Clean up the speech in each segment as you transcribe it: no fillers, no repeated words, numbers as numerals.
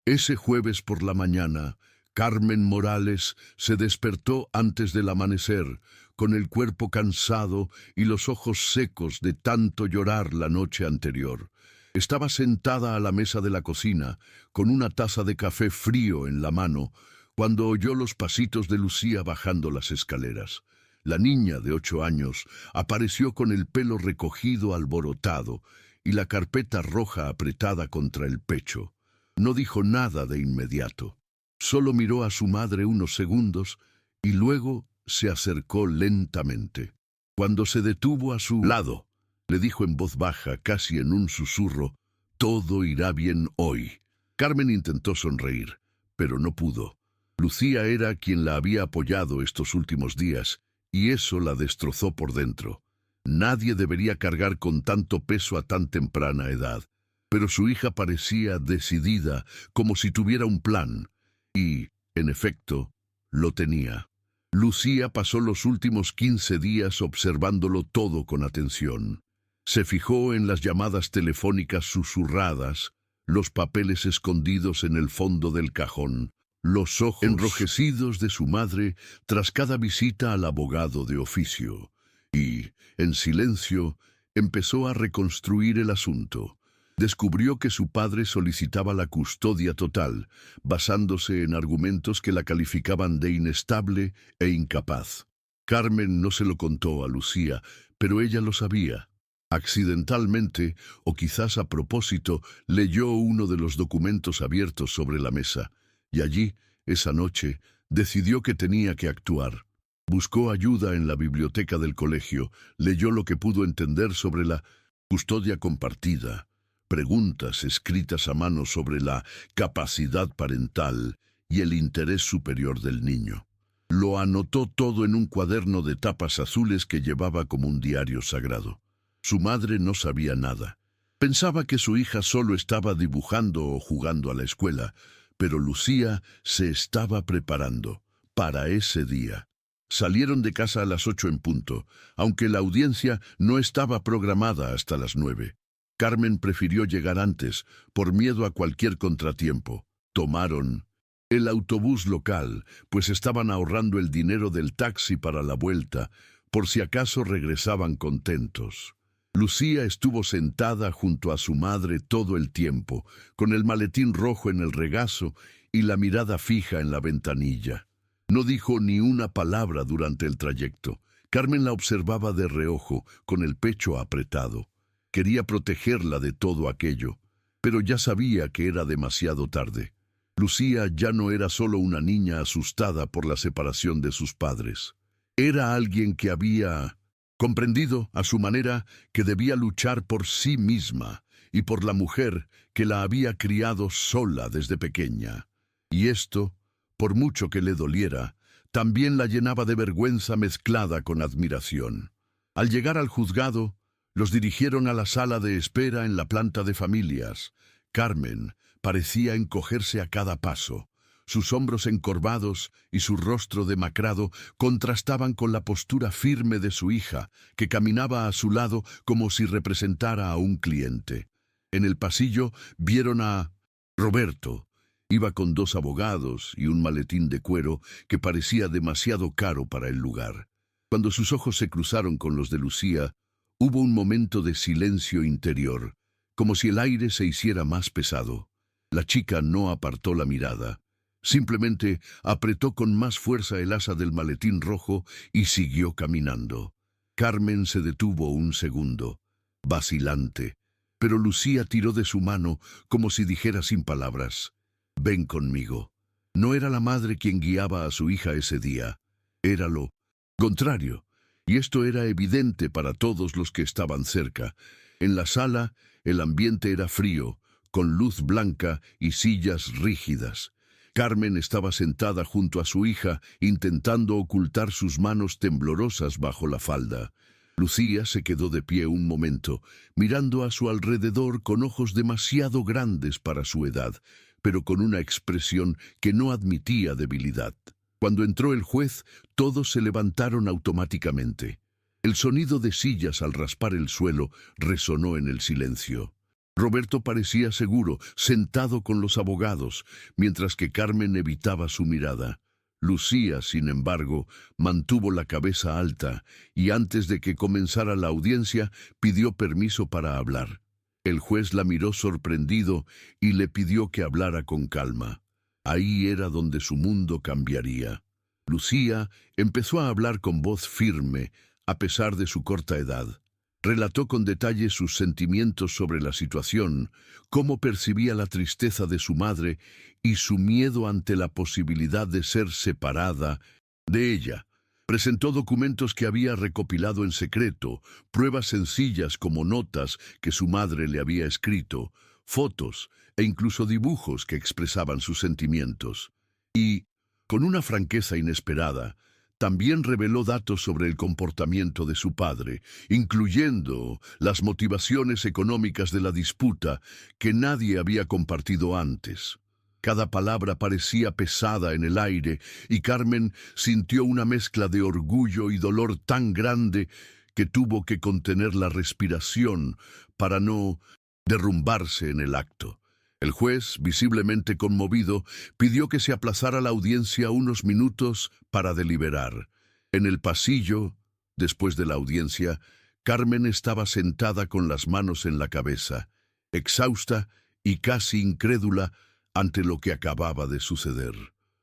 Ese jueves por la mañana, Carmen Morales se despertó antes del amanecer, con el cuerpo cansado y los ojos secos de tanto llorar la noche anterior. Estaba sentada a la mesa de la cocina, con una taza de café frío en la mano, cuando oyó los pasitos de Lucía bajando las escaleras. La niña de 8 años apareció con el pelo recogido alborotado y la carpeta roja apretada contra el pecho. No dijo nada de inmediato. Solo miró a su madre unos segundos y luego se acercó lentamente. Cuando se detuvo a su lado, le dijo en voz baja, casi en un susurro: «Todo irá bien hoy». Carmen intentó sonreír, pero no pudo. Lucía era quien la había apoyado estos últimos días, y eso la destrozó por dentro. Nadie debería cargar con tanto peso a tan temprana edad. Pero su hija parecía decidida, como si tuviera un plan. Y, en efecto, lo tenía. Lucía pasó los últimos 15 días observándolo todo con atención. Se fijó en las llamadas telefónicas susurradas, los papeles escondidos en el fondo del cajón, los ojos enrojecidos de su madre tras cada visita al abogado de oficio. Y, en silencio, empezó a reconstruir el asunto. Descubrió que su padre solicitaba la custodia total, basándose en argumentos que la calificaban de inestable e incapaz. Carmen no se lo contó a Lucía, pero ella lo sabía. Accidentalmente, o quizás a propósito, leyó uno de los documentos abiertos sobre la mesa, y allí, esa noche, decidió que tenía que actuar. Buscó ayuda en la biblioteca del colegio, leyó lo que pudo entender sobre la custodia compartida, preguntas escritas a mano sobre la capacidad parental y el interés superior del niño. Lo anotó todo en un cuaderno de tapas azules que llevaba como un diario sagrado. Su madre no sabía nada. Pensaba que su hija solo estaba dibujando o jugando a la escuela, pero Lucía se estaba preparando para ese día. Salieron de casa a las 8 en punto, aunque la audiencia no estaba programada hasta las 9. Carmen prefirió llegar antes, por miedo a cualquier contratiempo. Tomaron el autobús local, pues estaban ahorrando el dinero del taxi para la vuelta, por si acaso regresaban contentos. Lucía estuvo sentada junto a su madre todo el tiempo, con el maletín rojo en el regazo y la mirada fija en la ventanilla. No dijo ni una palabra durante el trayecto. Carmen la observaba de reojo, con el pecho apretado. Quería protegerla de todo aquello, pero ya sabía que era demasiado tarde. Lucía ya no era solo una niña asustada por la separación de sus padres. Era alguien que había comprendido, a su manera, que debía luchar por sí misma y por la mujer que la había criado sola desde pequeña. Y esto, por mucho que le doliera, también la llenaba de vergüenza mezclada con admiración. Al llegar al juzgado, los dirigieron a la sala de espera en la planta de familias. Carmen parecía encogerse a cada paso. Sus hombros encorvados y su rostro demacrado contrastaban con la postura firme de su hija, que caminaba a su lado como si representara a un cliente. En el pasillo vieron a Roberto. Iba con 2 abogados y un maletín de cuero que parecía demasiado caro para el lugar. Cuando sus ojos se cruzaron con los de Lucía, hubo un momento de silencio interior, como si el aire se hiciera más pesado. La chica no apartó la mirada. Simplemente apretó con más fuerza el asa del maletín rojo y siguió caminando. Carmen se detuvo un segundo, vacilante, pero Lucía tiró de su mano como si dijera sin palabras: «Ven conmigo». No era la madre quien guiaba a su hija ese día, era lo contrario, y esto era evidente para todos los que estaban cerca. En la sala, el ambiente era frío, con luz blanca y sillas rígidas. Carmen estaba sentada junto a su hija, intentando ocultar sus manos temblorosas bajo la falda. Lucía se quedó de pie un momento, mirando a su alrededor con ojos demasiado grandes para su edad, pero con una expresión que no admitía debilidad. Cuando entró el juez, todos se levantaron automáticamente. El sonido de sillas al raspar el suelo resonó en el silencio. Roberto parecía seguro, sentado con los abogados, mientras que Carmen evitaba su mirada. Lucía, sin embargo, mantuvo la cabeza alta y antes de que comenzara la audiencia pidió permiso para hablar. El juez la miró sorprendido y le pidió que hablara con calma. Ahí era donde su mundo cambiaría. Lucía empezó a hablar con voz firme, a pesar de su corta edad. Relató con detalle sus sentimientos sobre la situación, cómo percibía la tristeza de su madre y su miedo ante la posibilidad de ser separada de ella. Presentó documentos que había recopilado en secreto, pruebas sencillas como notas que su madre le había escrito, fotos e incluso dibujos que expresaban sus sentimientos. Y, con una franqueza inesperada, también reveló datos sobre el comportamiento de su padre, incluyendo las motivaciones económicas de la disputa que nadie había compartido antes. Cada palabra parecía pesada en el aire y Carmen sintió una mezcla de orgullo y dolor tan grande que tuvo que contener la respiración para no derrumbarse en el acto. El juez, visiblemente conmovido, pidió que se aplazara la audiencia unos minutos para deliberar. En el pasillo, después de la audiencia, Carmen estaba sentada con las manos en la cabeza, exhausta y casi incrédula ante lo que acababa de suceder.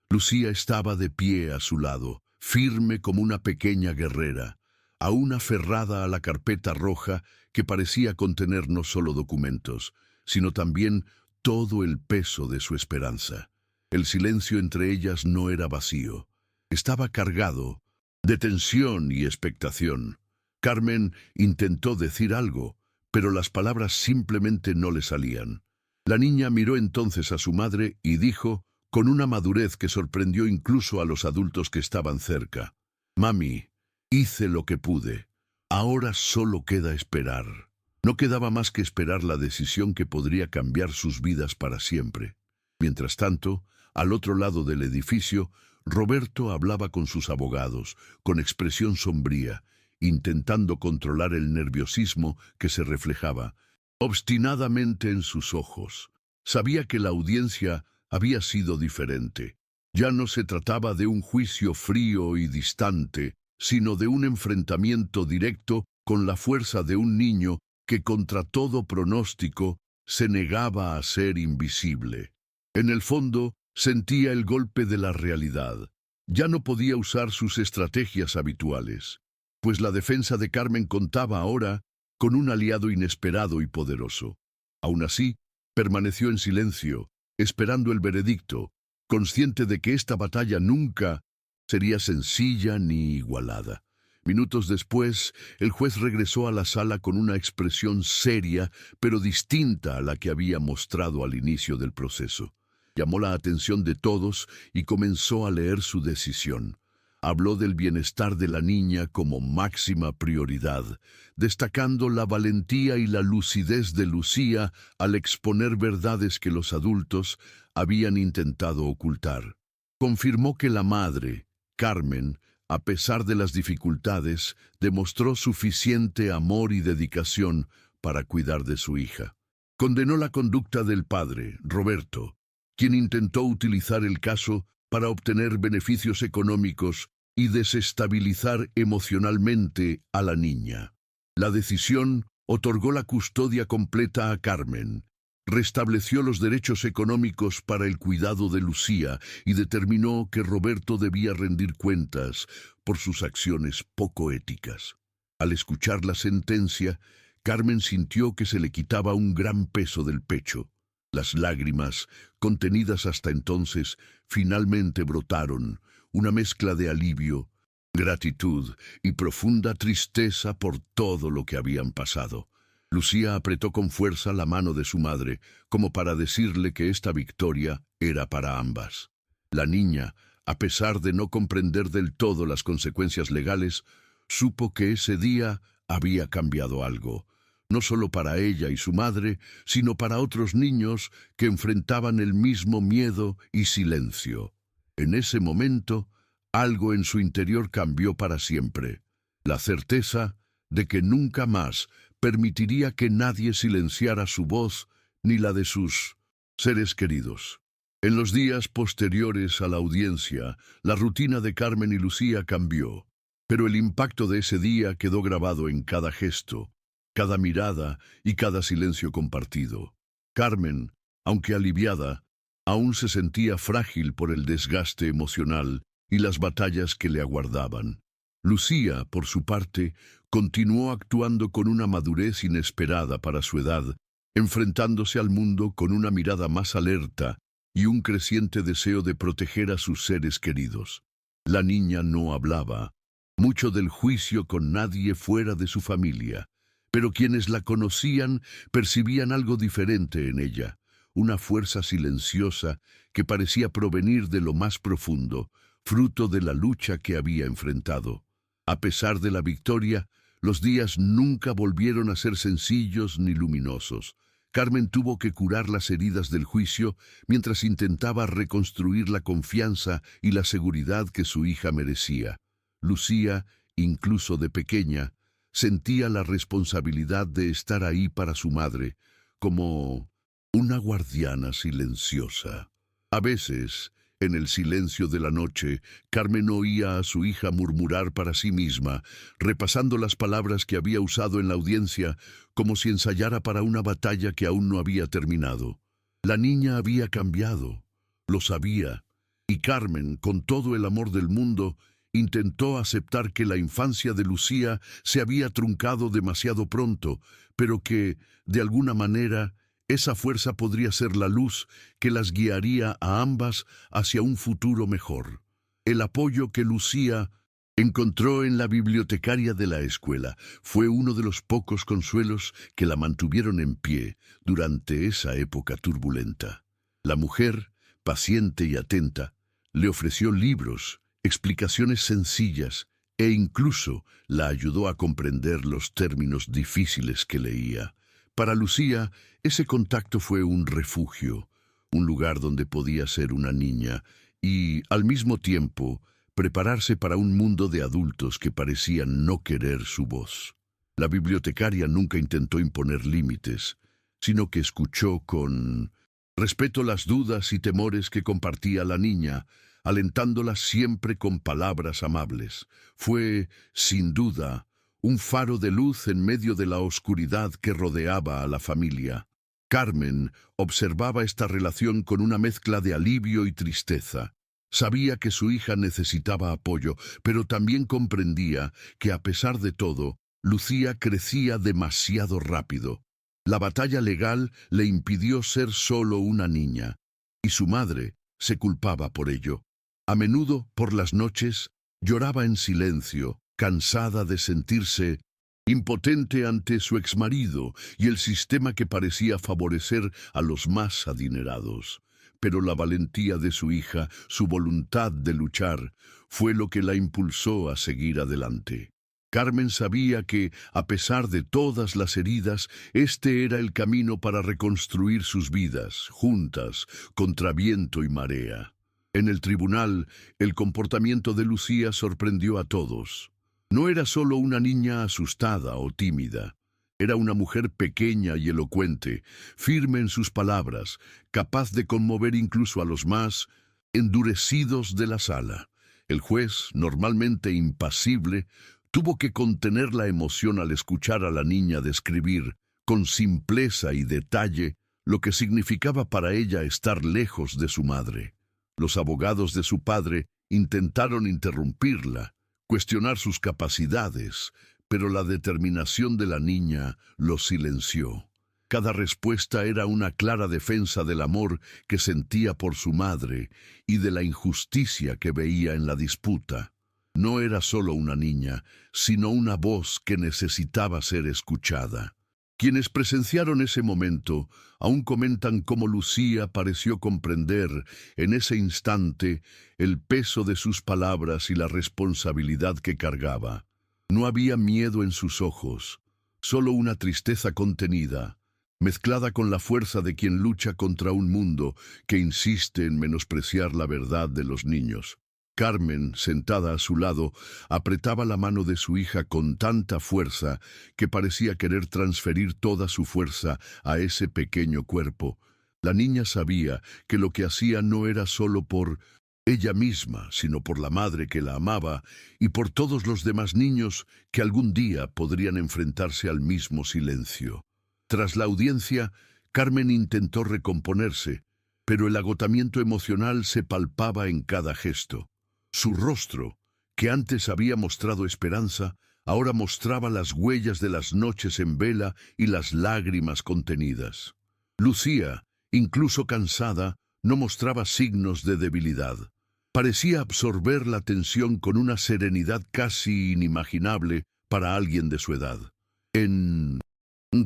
Lucía estaba de pie a su lado, firme como una pequeña guerrera, aún aferrada a la carpeta roja que parecía contener no solo documentos, sino también todo el peso de su esperanza. El silencio entre ellas no era vacío. Estaba cargado de tensión y expectación. Carmen intentó decir algo, pero las palabras simplemente no le salían. La niña miró entonces a su madre y dijo, con una madurez que sorprendió incluso a los adultos que estaban cerca: «Mami, hice lo que pude. Ahora solo queda esperar». No quedaba más que esperar la decisión que podría cambiar sus vidas para siempre. Mientras tanto, al otro lado del edificio, Roberto hablaba con sus abogados, con expresión sombría, intentando controlar el nerviosismo que se reflejaba obstinadamente en sus ojos. Sabía que la audiencia había sido diferente. Ya no se trataba de un juicio frío y distante, sino de un enfrentamiento directo con la fuerza de un niño que contra todo pronóstico se negaba a ser invisible. En el fondo, sentía el golpe de la realidad. Ya no podía usar sus estrategias habituales, pues la defensa de Carmen contaba ahora con un aliado inesperado y poderoso. Aún así, permaneció en silencio, esperando el veredicto, consciente de que esta batalla nunca sería sencilla ni igualada. Minutos después, el juez regresó a la sala con una expresión seria, pero distinta a la que había mostrado al inicio del proceso. Llamó la atención de todos y comenzó a leer su decisión. Habló del bienestar de la niña como máxima prioridad, destacando la valentía y la lucidez de Lucía al exponer verdades que los adultos habían intentado ocultar. Confirmó que la madre, Carmen, a pesar de las dificultades, demostró suficiente amor y dedicación para cuidar de su hija. Condenó la conducta del padre, Roberto, quien intentó utilizar el caso para obtener beneficios económicos y desestabilizar emocionalmente a la niña. La decisión otorgó la custodia completa a Carmen, restableció los derechos económicos para el cuidado de Lucía y determinó que Roberto debía rendir cuentas por sus acciones poco éticas. Al escuchar la sentencia, Carmen sintió que se le quitaba un gran peso del pecho. Las lágrimas, contenidas hasta entonces, finalmente brotaron, una mezcla de alivio, gratitud y profunda tristeza por todo lo que habían pasado. Lucía apretó con fuerza la mano de su madre, como para decirle que esta victoria era para ambas. La niña, a pesar de no comprender del todo las consecuencias legales, supo que ese día había cambiado algo, no solo para ella y su madre, sino para otros niños que enfrentaban el mismo miedo y silencio. En ese momento, algo en su interior cambió para siempre: la certeza de que nunca más permitiría que nadie silenciara su voz ni la de sus seres queridos. En los días posteriores a la audiencia, la rutina de Carmen y Lucía cambió, pero el impacto de ese día quedó grabado en cada gesto, cada mirada y cada silencio compartido. Carmen, aunque aliviada, aún se sentía frágil por el desgaste emocional y las batallas que le aguardaban. Lucía, por su parte, continuó actuando con una madurez inesperada para su edad, enfrentándose al mundo con una mirada más alerta y un creciente deseo de proteger a sus seres queridos. La niña no hablaba mucho del juicio con nadie fuera de su familia, pero quienes la conocían percibían algo diferente en ella, una fuerza silenciosa que parecía provenir de lo más profundo, fruto de la lucha que había enfrentado. A pesar de la victoria, los días nunca volvieron a ser sencillos ni luminosos. Carmen tuvo que curar las heridas del juicio mientras intentaba reconstruir la confianza y la seguridad que su hija merecía. Lucía, incluso de pequeña, sentía la responsabilidad de estar ahí para su madre, como una guardiana silenciosa. A veces, en el silencio de la noche, Carmen oía a su hija murmurar para sí misma, repasando las palabras que había usado en la audiencia, como si ensayara para una batalla que aún no había terminado. La niña había cambiado, lo sabía, y Carmen, con todo el amor del mundo, intentó aceptar que la infancia de Lucía se había truncado demasiado pronto, pero que, de alguna manera, esa fuerza podría ser la luz que las guiaría a ambas hacia un futuro mejor. El apoyo que Lucía encontró en la bibliotecaria de la escuela fue uno de los pocos consuelos que la mantuvieron en pie durante esa época turbulenta. La mujer, paciente y atenta, le ofreció libros, explicaciones sencillas e incluso la ayudó a comprender los términos difíciles que leía. Para Lucía, ese contacto fue un refugio, un lugar donde podía ser una niña y, al mismo tiempo, prepararse para un mundo de adultos que parecían no querer su voz. La bibliotecaria nunca intentó imponer límites, sino que escuchó con respeto las dudas y temores que compartía la niña, alentándola siempre con palabras amables. Fue, sin duda, un faro de luz en medio de la oscuridad que rodeaba a la familia. Carmen observaba esta relación con una mezcla de alivio y tristeza. Sabía que su hija necesitaba apoyo, pero también comprendía que, a pesar de todo, Lucía crecía demasiado rápido. La batalla legal le impidió ser solo una niña, y su madre se culpaba por ello. A menudo, por las noches, lloraba en silencio, cansada de sentirse impotente ante su exmarido y el sistema que parecía favorecer a los más adinerados. Pero la valentía de su hija, su voluntad de luchar, fue lo que la impulsó a seguir adelante. Carmen sabía que, a pesar de todas las heridas, este era el camino para reconstruir sus vidas, juntas, contra viento y marea. En el tribunal, el comportamiento de Lucía sorprendió a todos. No era solo una niña asustada o tímida. Era una mujer pequeña y elocuente, firme en sus palabras, capaz de conmover incluso a los más endurecidos de la sala. El juez, normalmente impasible, tuvo que contener la emoción al escuchar a la niña describir, con simpleza y detalle, lo que significaba para ella estar lejos de su madre. Los abogados de su padre intentaron interrumpirla, cuestionar sus capacidades, pero la determinación de la niña los silenció. Cada respuesta era una clara defensa del amor que sentía por su madre y de la injusticia que veía en la disputa. No era solo una niña, sino una voz que necesitaba ser escuchada. Quienes presenciaron ese momento aún comentan cómo Lucía pareció comprender en ese instante el peso de sus palabras y la responsabilidad que cargaba. No había miedo en sus ojos, solo una tristeza contenida, mezclada con la fuerza de quien lucha contra un mundo que insiste en menospreciar la verdad de los niños. Carmen, sentada a su lado, apretaba la mano de su hija con tanta fuerza que parecía querer transferir toda su fuerza a ese pequeño cuerpo. La niña sabía que lo que hacía no era solo por ella misma, sino por la madre que la amaba y por todos los demás niños que algún día podrían enfrentarse al mismo silencio. Tras la audiencia, Carmen intentó recomponerse, pero el agotamiento emocional se palpaba en cada gesto. Su rostro, que antes había mostrado esperanza, ahora mostraba las huellas de las noches en vela y las lágrimas contenidas. Lucía, incluso cansada, no mostraba signos de debilidad. Parecía absorber la tensión con una serenidad casi inimaginable para alguien de su edad. En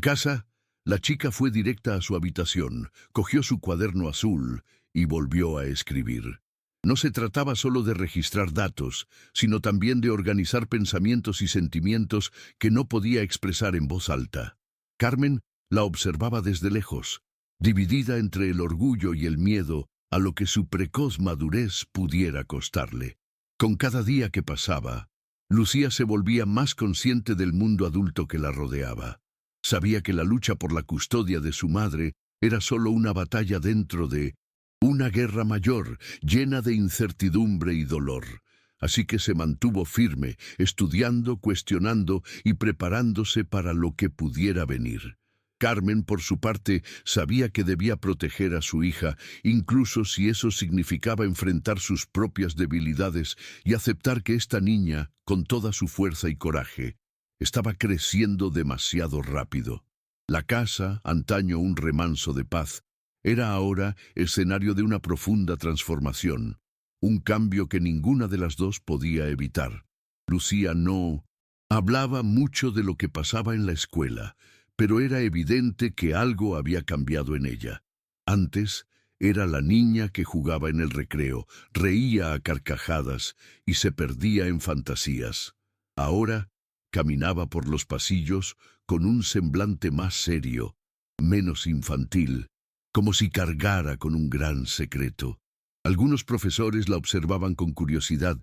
casa, la chica fue directa a su habitación, cogió su cuaderno azul y volvió a escribir. No se trataba solo de registrar datos, sino también de organizar pensamientos y sentimientos que no podía expresar en voz alta. Carmen la observaba desde lejos, dividida entre el orgullo y el miedo a lo que su precoz madurez pudiera costarle. Con cada día que pasaba, Lucía se volvía más consciente del mundo adulto que la rodeaba. Sabía que la lucha por la custodia de su madre era solo una batalla dentro de una guerra mayor, llena de incertidumbre y dolor. Así que se mantuvo firme, estudiando, cuestionando y preparándose para lo que pudiera venir. Carmen, por su parte, sabía que debía proteger a su hija, incluso si eso significaba enfrentar sus propias debilidades y aceptar que esta niña, con toda su fuerza y coraje, estaba creciendo demasiado rápido. La casa, antaño un remanso de paz, era ahora escenario de una profunda transformación, un cambio que ninguna de las dos podía evitar. Lucía no hablaba mucho de lo que pasaba en la escuela, pero era evidente que algo había cambiado en ella. Antes era la niña que jugaba en el recreo, reía a carcajadas y se perdía en fantasías. Ahora caminaba por los pasillos con un semblante más serio, menos infantil, como si cargara con un gran secreto. Algunos profesores la observaban con curiosidad,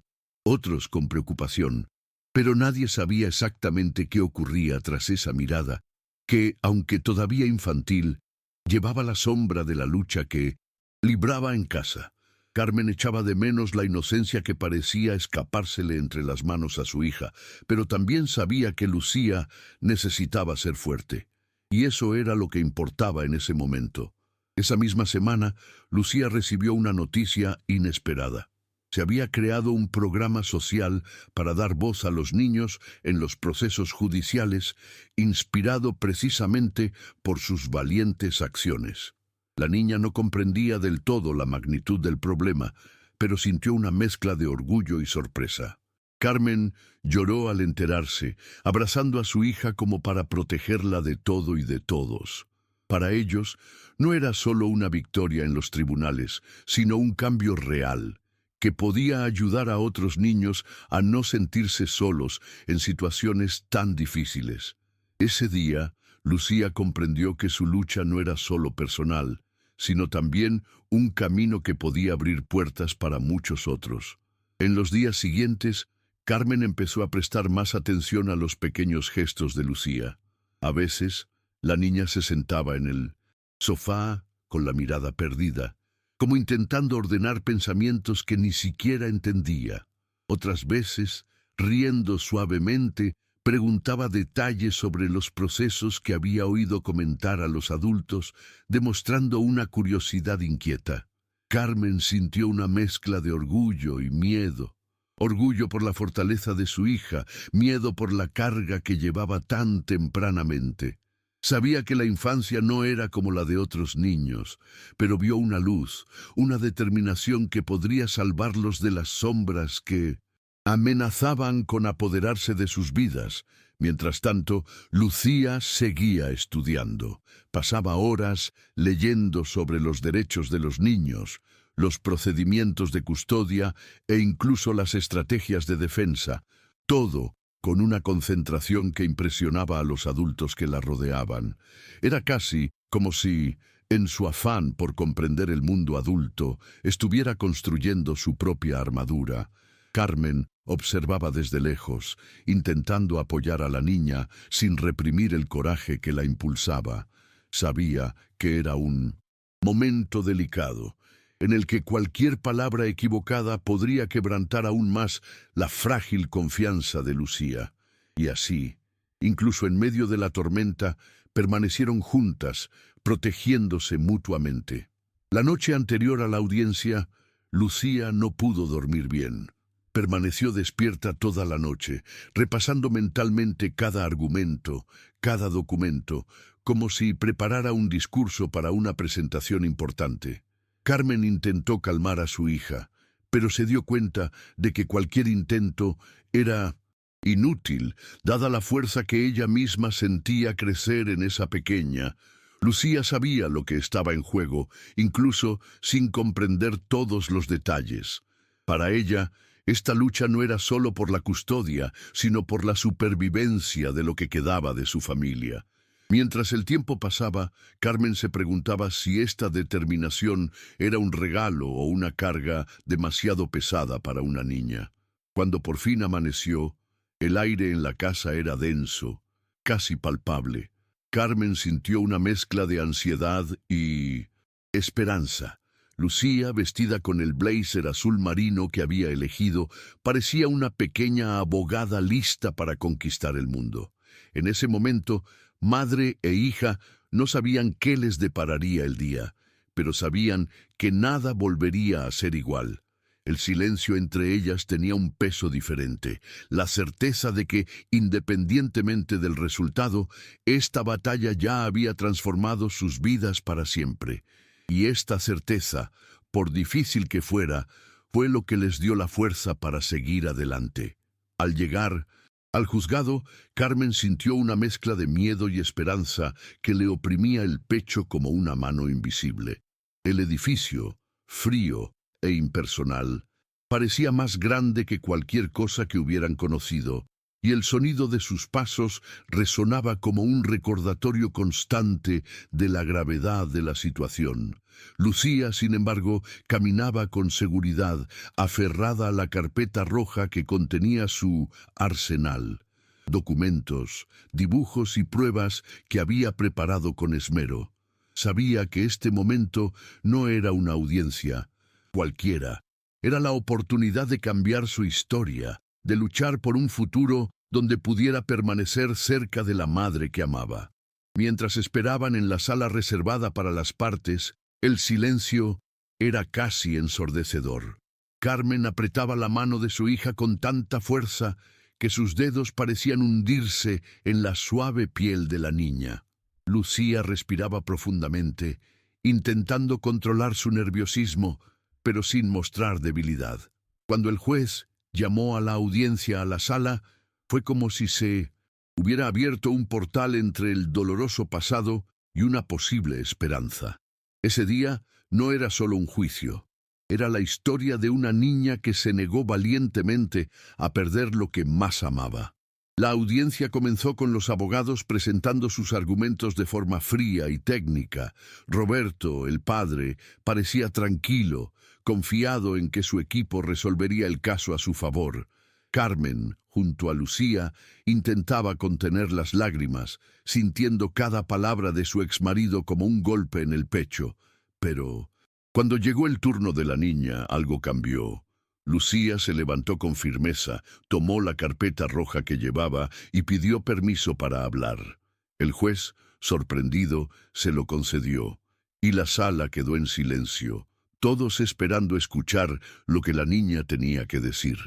otros con preocupación, pero nadie sabía exactamente qué ocurría tras esa mirada, que, aunque todavía infantil, llevaba la sombra de la lucha que libraba en casa. Carmen echaba de menos la inocencia que parecía escapársele entre las manos a su hija, pero también sabía que Lucía necesitaba ser fuerte, y eso era lo que importaba en ese momento. Esa misma semana, Lucía recibió una noticia inesperada. Se había creado un programa social para dar voz a los niños en los procesos judiciales, inspirado precisamente por sus valientes acciones. La niña no comprendía del todo la magnitud del problema, pero sintió una mezcla de orgullo y sorpresa. Carmen lloró al enterarse, abrazando a su hija como para protegerla de todo y de todos. Para ellos, no era solo una victoria en los tribunales, sino un cambio real, que podía ayudar a otros niños a no sentirse solos en situaciones tan difíciles. Ese día, Lucía comprendió que su lucha no era solo personal, sino también un camino que podía abrir puertas para muchos otros. En los días siguientes, Carmen empezó a prestar más atención a los pequeños gestos de Lucía. A veces, la niña se sentaba en el sofá con la mirada perdida, como intentando ordenar pensamientos que ni siquiera entendía. Otras veces, riendo suavemente, preguntaba detalles sobre los procesos que había oído comentar a los adultos, demostrando una curiosidad inquieta. Carmen sintió una mezcla de orgullo y miedo. Orgullo por la fortaleza de su hija, miedo por la carga que llevaba tan tempranamente. Sabía que la infancia no era como la de otros niños, pero vio una luz, una determinación que podría salvarlos de las sombras que amenazaban con apoderarse de sus vidas. Mientras tanto, Lucía seguía estudiando. Pasaba horas leyendo sobre los derechos de los niños, los procedimientos de custodia e incluso las estrategias de defensa, todo con una concentración que impresionaba a los adultos que la rodeaban. Era casi como si en su afán por comprender el mundo adulto, estuviera construyendo su propia armadura. Carmen observaba desde lejos, intentando apoyar a la niña sin reprimir el coraje que la impulsaba. Sabía que era un momento delicado, en el que cualquier palabra equivocada podría quebrantar aún más la frágil confianza de Lucía. Y así, incluso en medio de la tormenta, permanecieron juntas, protegiéndose mutuamente. La noche anterior a la audiencia, Lucía no pudo dormir bien. Permaneció despierta toda la noche, repasando mentalmente cada argumento, cada documento, como si preparara un discurso para una presentación importante. Carmen intentó calmar a su hija, pero se dio cuenta de que cualquier intento era inútil, dada la fuerza que ella misma sentía crecer en esa pequeña. Lucía sabía lo que estaba en juego, incluso sin comprender todos los detalles. Para ella, esta lucha no era solo por la custodia, sino por la supervivencia de lo que quedaba de su familia. Mientras el tiempo pasaba, Carmen se preguntaba si esta determinación era un regalo o una carga demasiado pesada para una niña. Cuando por fin amaneció, el aire en la casa era denso, casi palpable. Carmen sintió una mezcla de ansiedad y esperanza. Lucía, vestida con el blazer azul marino que había elegido, parecía una pequeña abogada lista para conquistar el mundo. En ese momento, madre e hija no sabían qué les depararía el día, pero sabían que nada volvería a ser igual. El silencio entre ellas tenía un peso diferente, la certeza de que, independientemente del resultado, esta batalla ya había transformado sus vidas para siempre. Y esta certeza, por difícil que fuera, fue lo que les dio la fuerza para seguir adelante. Al llegar al juzgado, Carmen sintió una mezcla de miedo y esperanza que le oprimía el pecho como una mano invisible. El edificio, frío e impersonal, parecía más grande que cualquier cosa que hubieran conocido, y el sonido de sus pasos resonaba como un recordatorio constante de la gravedad de la situación. Lucía, sin embargo, caminaba con seguridad, aferrada a la carpeta roja que contenía su arsenal. Documentos, dibujos y pruebas que había preparado con esmero. Sabía que este momento no era una audiencia cualquiera. Era la oportunidad de cambiar su historia, de luchar por un futuro donde pudiera permanecer cerca de la madre que amaba. Mientras esperaban en la sala reservada para las partes, el silencio era casi ensordecedor. Carmen apretaba la mano de su hija con tanta fuerza que sus dedos parecían hundirse en la suave piel de la niña. Lucía respiraba profundamente, intentando controlar su nerviosismo, pero sin mostrar debilidad. Cuando el juez llamó a la audiencia a la sala, fue como si se hubiera abierto un portal entre el doloroso pasado y una posible esperanza. Ese día no era solo un juicio, era la historia de una niña que se negó valientemente a perder lo que más amaba. La audiencia comenzó con los abogados presentando sus argumentos de forma fría y técnica. Roberto, el padre, parecía tranquilo, confiado en que su equipo resolvería el caso a su favor. Carmen, junto a Lucía, intentaba contener las lágrimas, sintiendo cada palabra de su exmarido como un golpe en el pecho. Pero, cuando llegó el turno de la niña, algo cambió. Lucía se levantó con firmeza, tomó la carpeta roja que llevaba y pidió permiso para hablar. El juez, sorprendido, se lo concedió, y la sala quedó en silencio, todos esperando escuchar lo que la niña tenía que decir.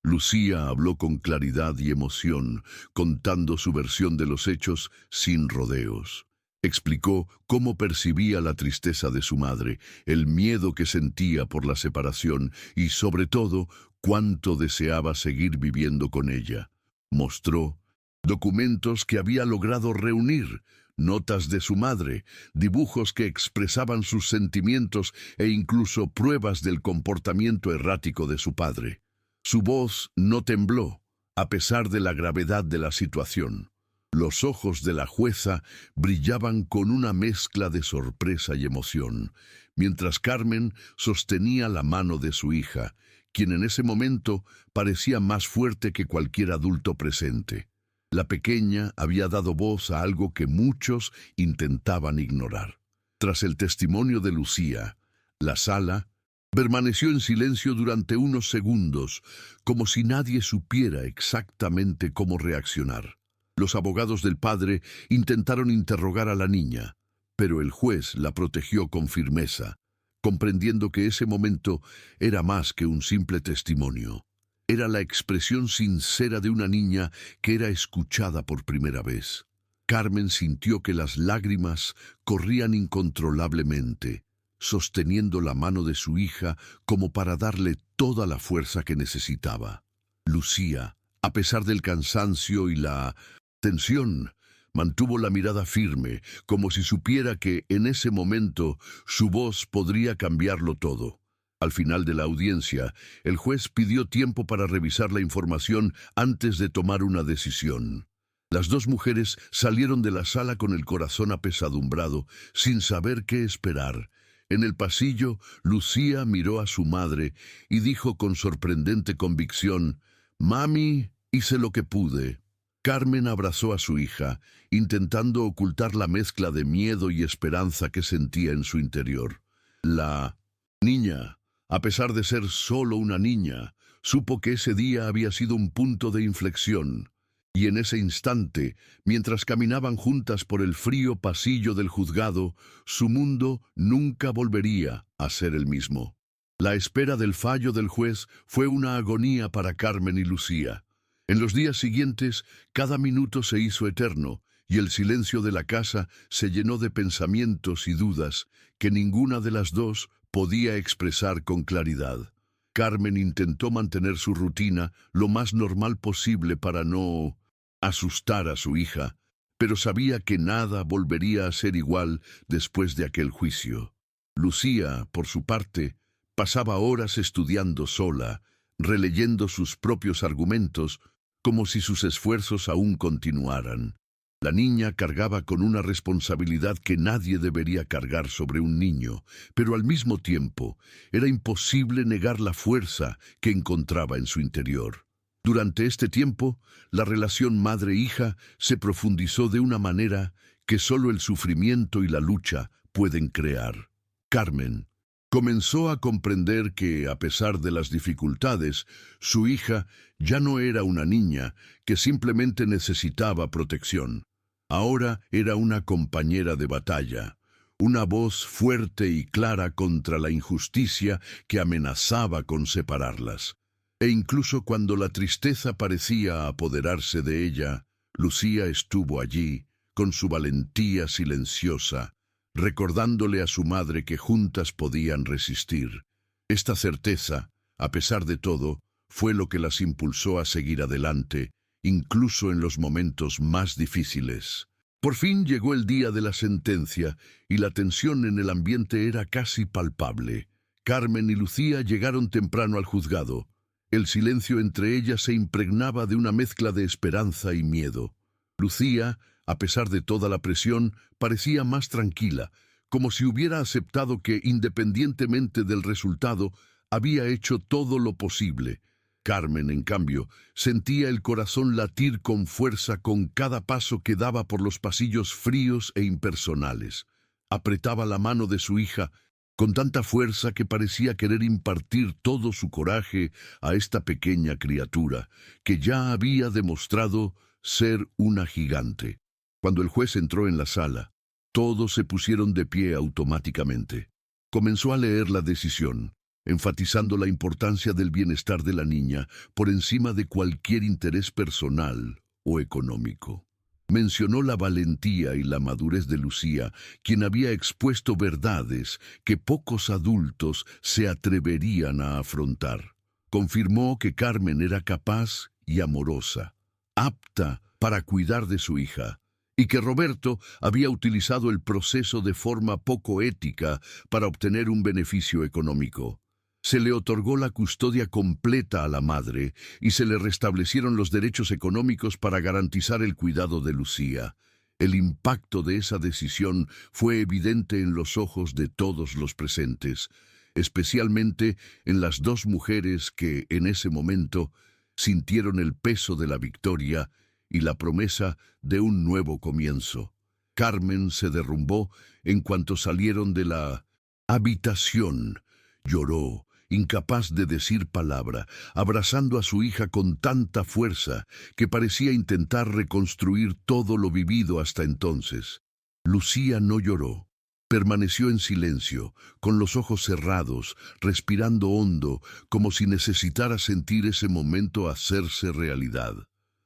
Lucía habló con claridad y emoción, contando su versión de los hechos sin rodeos. Explicó cómo percibía la tristeza de su madre, el miedo que sentía por la separación y, sobre todo, cuánto deseaba seguir viviendo con ella. Mostró documentos que había logrado reunir, notas de su madre, dibujos que expresaban sus sentimientos e incluso pruebas del comportamiento errático de su padre. Su voz no tembló, a pesar de la gravedad de la situación. Los ojos de la jueza brillaban con una mezcla de sorpresa y emoción, mientras Carmen sostenía la mano de su hija, quien en ese momento parecía más fuerte que cualquier adulto presente. La pequeña había dado voz a algo que muchos intentaban ignorar. Tras el testimonio de Lucía, la sala permaneció en silencio durante unos segundos, como si nadie supiera exactamente cómo reaccionar. Los abogados del padre intentaron interrogar a la niña, pero el juez la protegió con firmeza, comprendiendo que ese momento era más que un simple testimonio. Era la expresión sincera de una niña que era escuchada por primera vez. Carmen sintió que las lágrimas corrían incontrolablemente, sosteniendo la mano de su hija como para darle toda la fuerza que necesitaba. Lucía, a pesar del cansancio y la tensión, mantuvo la mirada firme, como si supiera que en ese momento su voz podría cambiarlo todo. Al final de la audiencia, el juez pidió tiempo para revisar la información antes de tomar una decisión. Las dos mujeres salieron de la sala con el corazón apesadumbrado, sin saber qué esperar. En el pasillo, Lucía miró a su madre y dijo con sorprendente convicción: «Mami, hice lo que pude». Carmen abrazó a su hija, intentando ocultar la mezcla de miedo y esperanza que sentía en su interior. La niña, a pesar de ser solo una niña, supo que ese día había sido un punto de inflexión. Y en ese instante, mientras caminaban juntas por el frío pasillo del juzgado, su mundo nunca volvería a ser el mismo. La espera del fallo del juez fue una agonía para Carmen y Lucía. En los días siguientes, cada minuto se hizo eterno, y el silencio de la casa se llenó de pensamientos y dudas que ninguna de las dos podía expresar con claridad. Carmen intentó mantener su rutina lo más normal posible para no asustar a su hija, pero sabía que nada volvería a ser igual después de aquel juicio. Lucía, por su parte, pasaba horas estudiando sola, releyendo sus propios argumentos, como si sus esfuerzos aún continuaran. La niña cargaba con una responsabilidad que nadie debería cargar sobre un niño, pero al mismo tiempo era imposible negar la fuerza que encontraba en su interior. Durante este tiempo, la relación madre-hija se profundizó de una manera que solo el sufrimiento y la lucha pueden crear. Carmen comenzó a comprender que, a pesar de las dificultades, su hija ya no era una niña que simplemente necesitaba protección. Ahora era una compañera de batalla, una voz fuerte y clara contra la injusticia que amenazaba con separarlas. E incluso cuando la tristeza parecía apoderarse de ella, Lucía estuvo allí, con su valentía silenciosa, recordándole a su madre que juntas podían resistir. Esta certeza, a pesar de todo, fue lo que las impulsó a seguir adelante, incluso en los momentos más difíciles. Por fin llegó el día de la sentencia, y la tensión en el ambiente era casi palpable. Carmen y Lucía llegaron temprano al juzgado. El silencio entre ellas se impregnaba de una mezcla de esperanza y miedo. Lucía, a pesar de toda la presión, parecía más tranquila, como si hubiera aceptado que, independientemente del resultado, había hecho todo lo posible. Carmen, en cambio, sentía el corazón latir con fuerza con cada paso que daba por los pasillos fríos e impersonales. Apretaba la mano de su hija con tanta fuerza que parecía querer impartir todo su coraje a esta pequeña criatura, que ya había demostrado ser una gigante. Cuando el juez entró en la sala, todos se pusieron de pie automáticamente. Comenzó a leer la decisión, enfatizando la importancia del bienestar de la niña por encima de cualquier interés personal o económico. Mencionó la valentía y la madurez de Lucía, quien había expuesto verdades que pocos adultos se atreverían a afrontar. Confirmó que Carmen era capaz y amorosa, apta para cuidar de su hija, y que Roberto había utilizado el proceso de forma poco ética para obtener un beneficio económico. Se le otorgó la custodia completa a la madre y se le restablecieron los derechos económicos para garantizar el cuidado de Lucía. El impacto de esa decisión fue evidente en los ojos de todos los presentes, especialmente en las dos mujeres que, en ese momento, sintieron el peso de la victoria y la promesa de un nuevo comienzo. Carmen se derrumbó en cuanto salieron de la habitación. Lloró, incapaz de decir palabra, abrazando a su hija con tanta fuerza que parecía intentar reconstruir todo lo vivido hasta entonces. Lucía no lloró. Permaneció en silencio, con los ojos cerrados, respirando hondo, como si necesitara sentir ese momento hacerse realidad.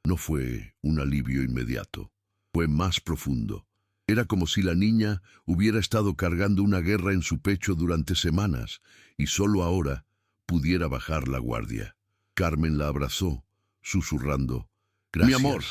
No fue un alivio inmediato, fue más profundo. Era como si la niña hubiera estado cargando una guerra en su pecho durante semanas y solo ahora pudiera bajar la guardia. Carmen la abrazó, susurrando, «Gracias, mi amor»,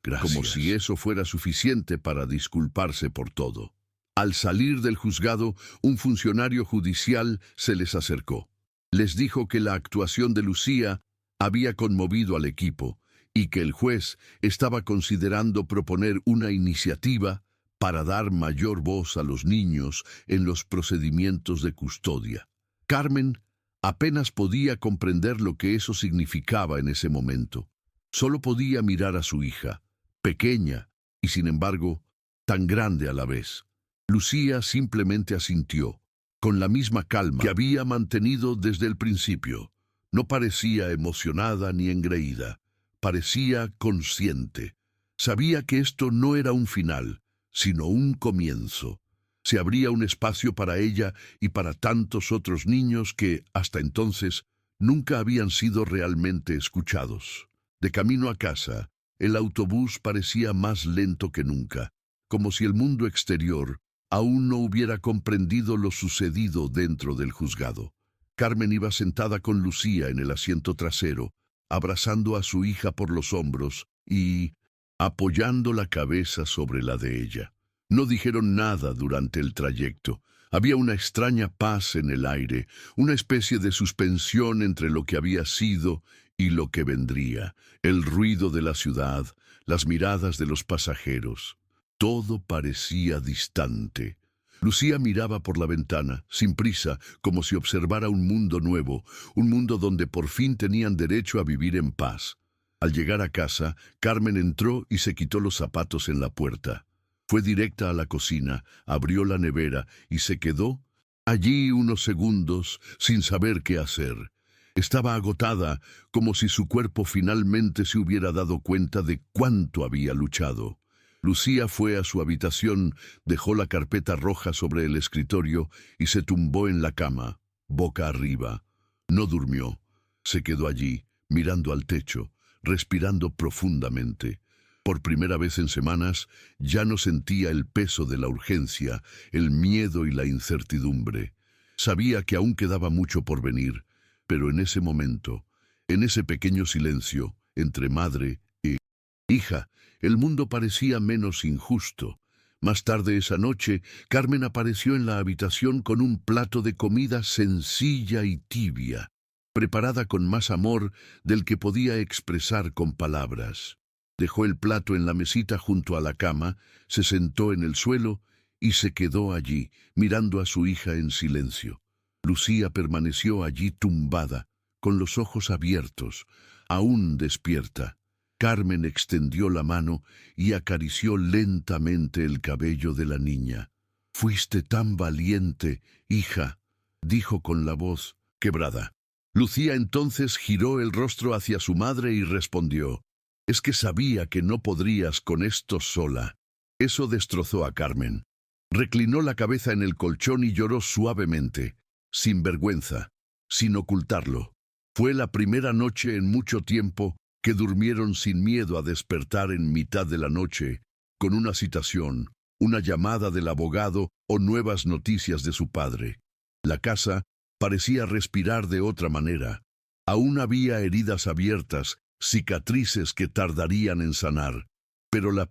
gracias, como si eso fuera suficiente para disculparse por todo. Al salir del juzgado, un funcionario judicial se les acercó. Les dijo que la actuación de Lucía había conmovido al equipo y que el juez estaba considerando proponer una iniciativa para dar mayor voz a los niños en los procedimientos de custodia. Carmen apenas podía comprender lo que eso significaba en ese momento. Solo podía mirar a su hija, pequeña y sin embargo tan grande a la vez. Lucía simplemente asintió, con la misma calma que había mantenido desde el principio. No parecía emocionada ni engreída, parecía consciente. Sabía que esto no era un final, sino un comienzo. Se abría un espacio para ella y para tantos otros niños que, hasta entonces, nunca habían sido realmente escuchados. De camino a casa, el autobús parecía más lento que nunca, como si el mundo exterior aún no hubiera comprendido lo sucedido dentro del juzgado. Carmen iba sentada con Lucía en el asiento trasero, abrazando a su hija por los hombros y apoyando la cabeza sobre la de ella. No dijeron nada durante el trayecto. Había una extraña paz en el aire, una especie de suspensión entre lo que había sido y lo que vendría, el ruido de la ciudad, las miradas de los pasajeros. Todo parecía distante. Lucía miraba por la ventana, sin prisa, como si observara un mundo nuevo, un mundo donde por fin tenían derecho a vivir en paz. Al llegar a casa, Carmen entró y se quitó los zapatos en la puerta. Fue directa a la cocina, abrió la nevera y se quedó allí unos segundos sin saber qué hacer. Estaba agotada, como si su cuerpo finalmente se hubiera dado cuenta de cuánto había luchado. Lucía fue a su habitación, dejó la carpeta roja sobre el escritorio y se tumbó en la cama, boca arriba. No durmió. Se quedó allí, mirando al techo, respirando profundamente. Por primera vez en semanas, ya no sentía el peso de la urgencia, el miedo y la incertidumbre. Sabía que aún quedaba mucho por venir, pero en ese momento, en ese pequeño silencio, entre madre e hija, el mundo parecía menos injusto. Más tarde esa noche, Carmen apareció en la habitación con un plato de comida sencilla y tibia, preparada con más amor del que podía expresar con palabras. Dejó el plato en la mesita junto a la cama, se sentó en el suelo y se quedó allí, mirando a su hija en silencio. Lucía permaneció allí tumbada, con los ojos abiertos, aún despierta. Carmen extendió la mano y acarició lentamente el cabello de la niña. «Fuiste tan valiente, hija», dijo con la voz quebrada. Lucía entonces giró el rostro hacia su madre y respondió, «Es que sabía que no podrías con esto sola». Eso destrozó a Carmen. Reclinó la cabeza en el colchón y lloró suavemente, sin vergüenza, sin ocultarlo. Fue la primera noche en mucho tiempo que durmieron sin miedo a despertar en mitad de la noche con una citación, una llamada del abogado o nuevas noticias de su padre. La casa parecía respirar de otra manera. Aún había heridas abiertas, cicatrices que tardarían en sanar, pero la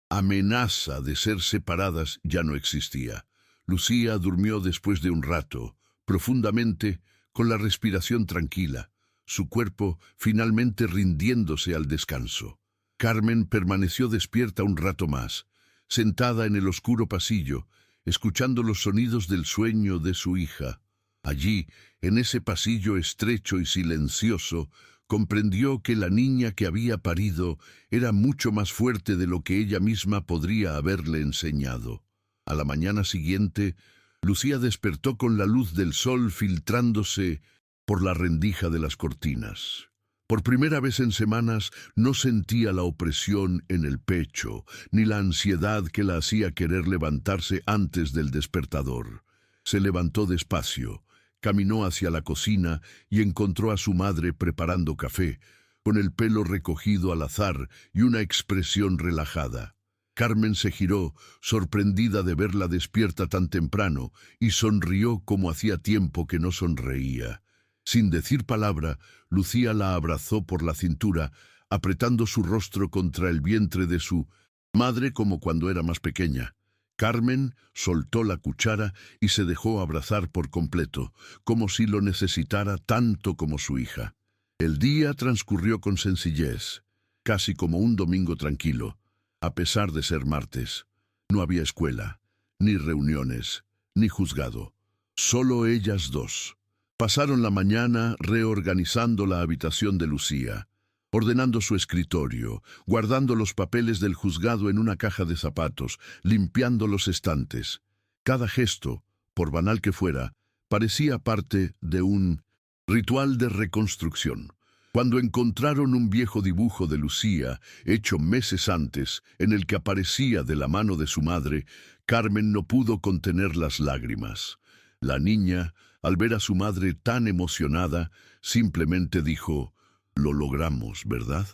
amenaza de ser separadas ya no existía. Lucía durmió después de un rato, profundamente, con la respiración tranquila, su cuerpo finalmente rindiéndose al descanso. Carmen permaneció despierta un rato más, sentada en el oscuro pasillo, escuchando los sonidos del sueño de su hija. Allí, en ese pasillo estrecho y silencioso, comprendió que la niña que había parido era mucho más fuerte de lo que ella misma podría haberle enseñado. A la mañana siguiente, Lucía despertó con la luz del sol filtrándose por la rendija de las cortinas. Por primera vez en semanas no sentía la opresión en el pecho, ni la ansiedad que la hacía querer levantarse antes del despertador. Se levantó despacio, caminó hacia la cocina y encontró a su madre preparando café, con el pelo recogido al azar y una expresión relajada. Carmen se giró, sorprendida de verla despierta tan temprano, y sonrió como hacía tiempo que no sonreía. Sin decir palabra, Lucía la abrazó por la cintura, apretando su rostro contra el vientre de su madre como cuando era más pequeña. Carmen soltó la cuchara y se dejó abrazar por completo, como si lo necesitara tanto como su hija. El día transcurrió con sencillez, casi como un domingo tranquilo, a pesar de ser martes. No había escuela, ni reuniones, ni juzgado. Solo ellas dos. Pasaron la mañana reorganizando la habitación de Lucía, ordenando su escritorio, guardando los papeles del juzgado en una caja de zapatos, limpiando los estantes. Cada gesto, por banal que fuera, parecía parte de un ritual de reconstrucción. Cuando encontraron un viejo dibujo de Lucía, hecho meses antes, en el que aparecía de la mano de su madre, Carmen no pudo contener las lágrimas. La niña, al ver a su madre tan emocionada, simplemente dijo: «Lo logramos, ¿verdad?».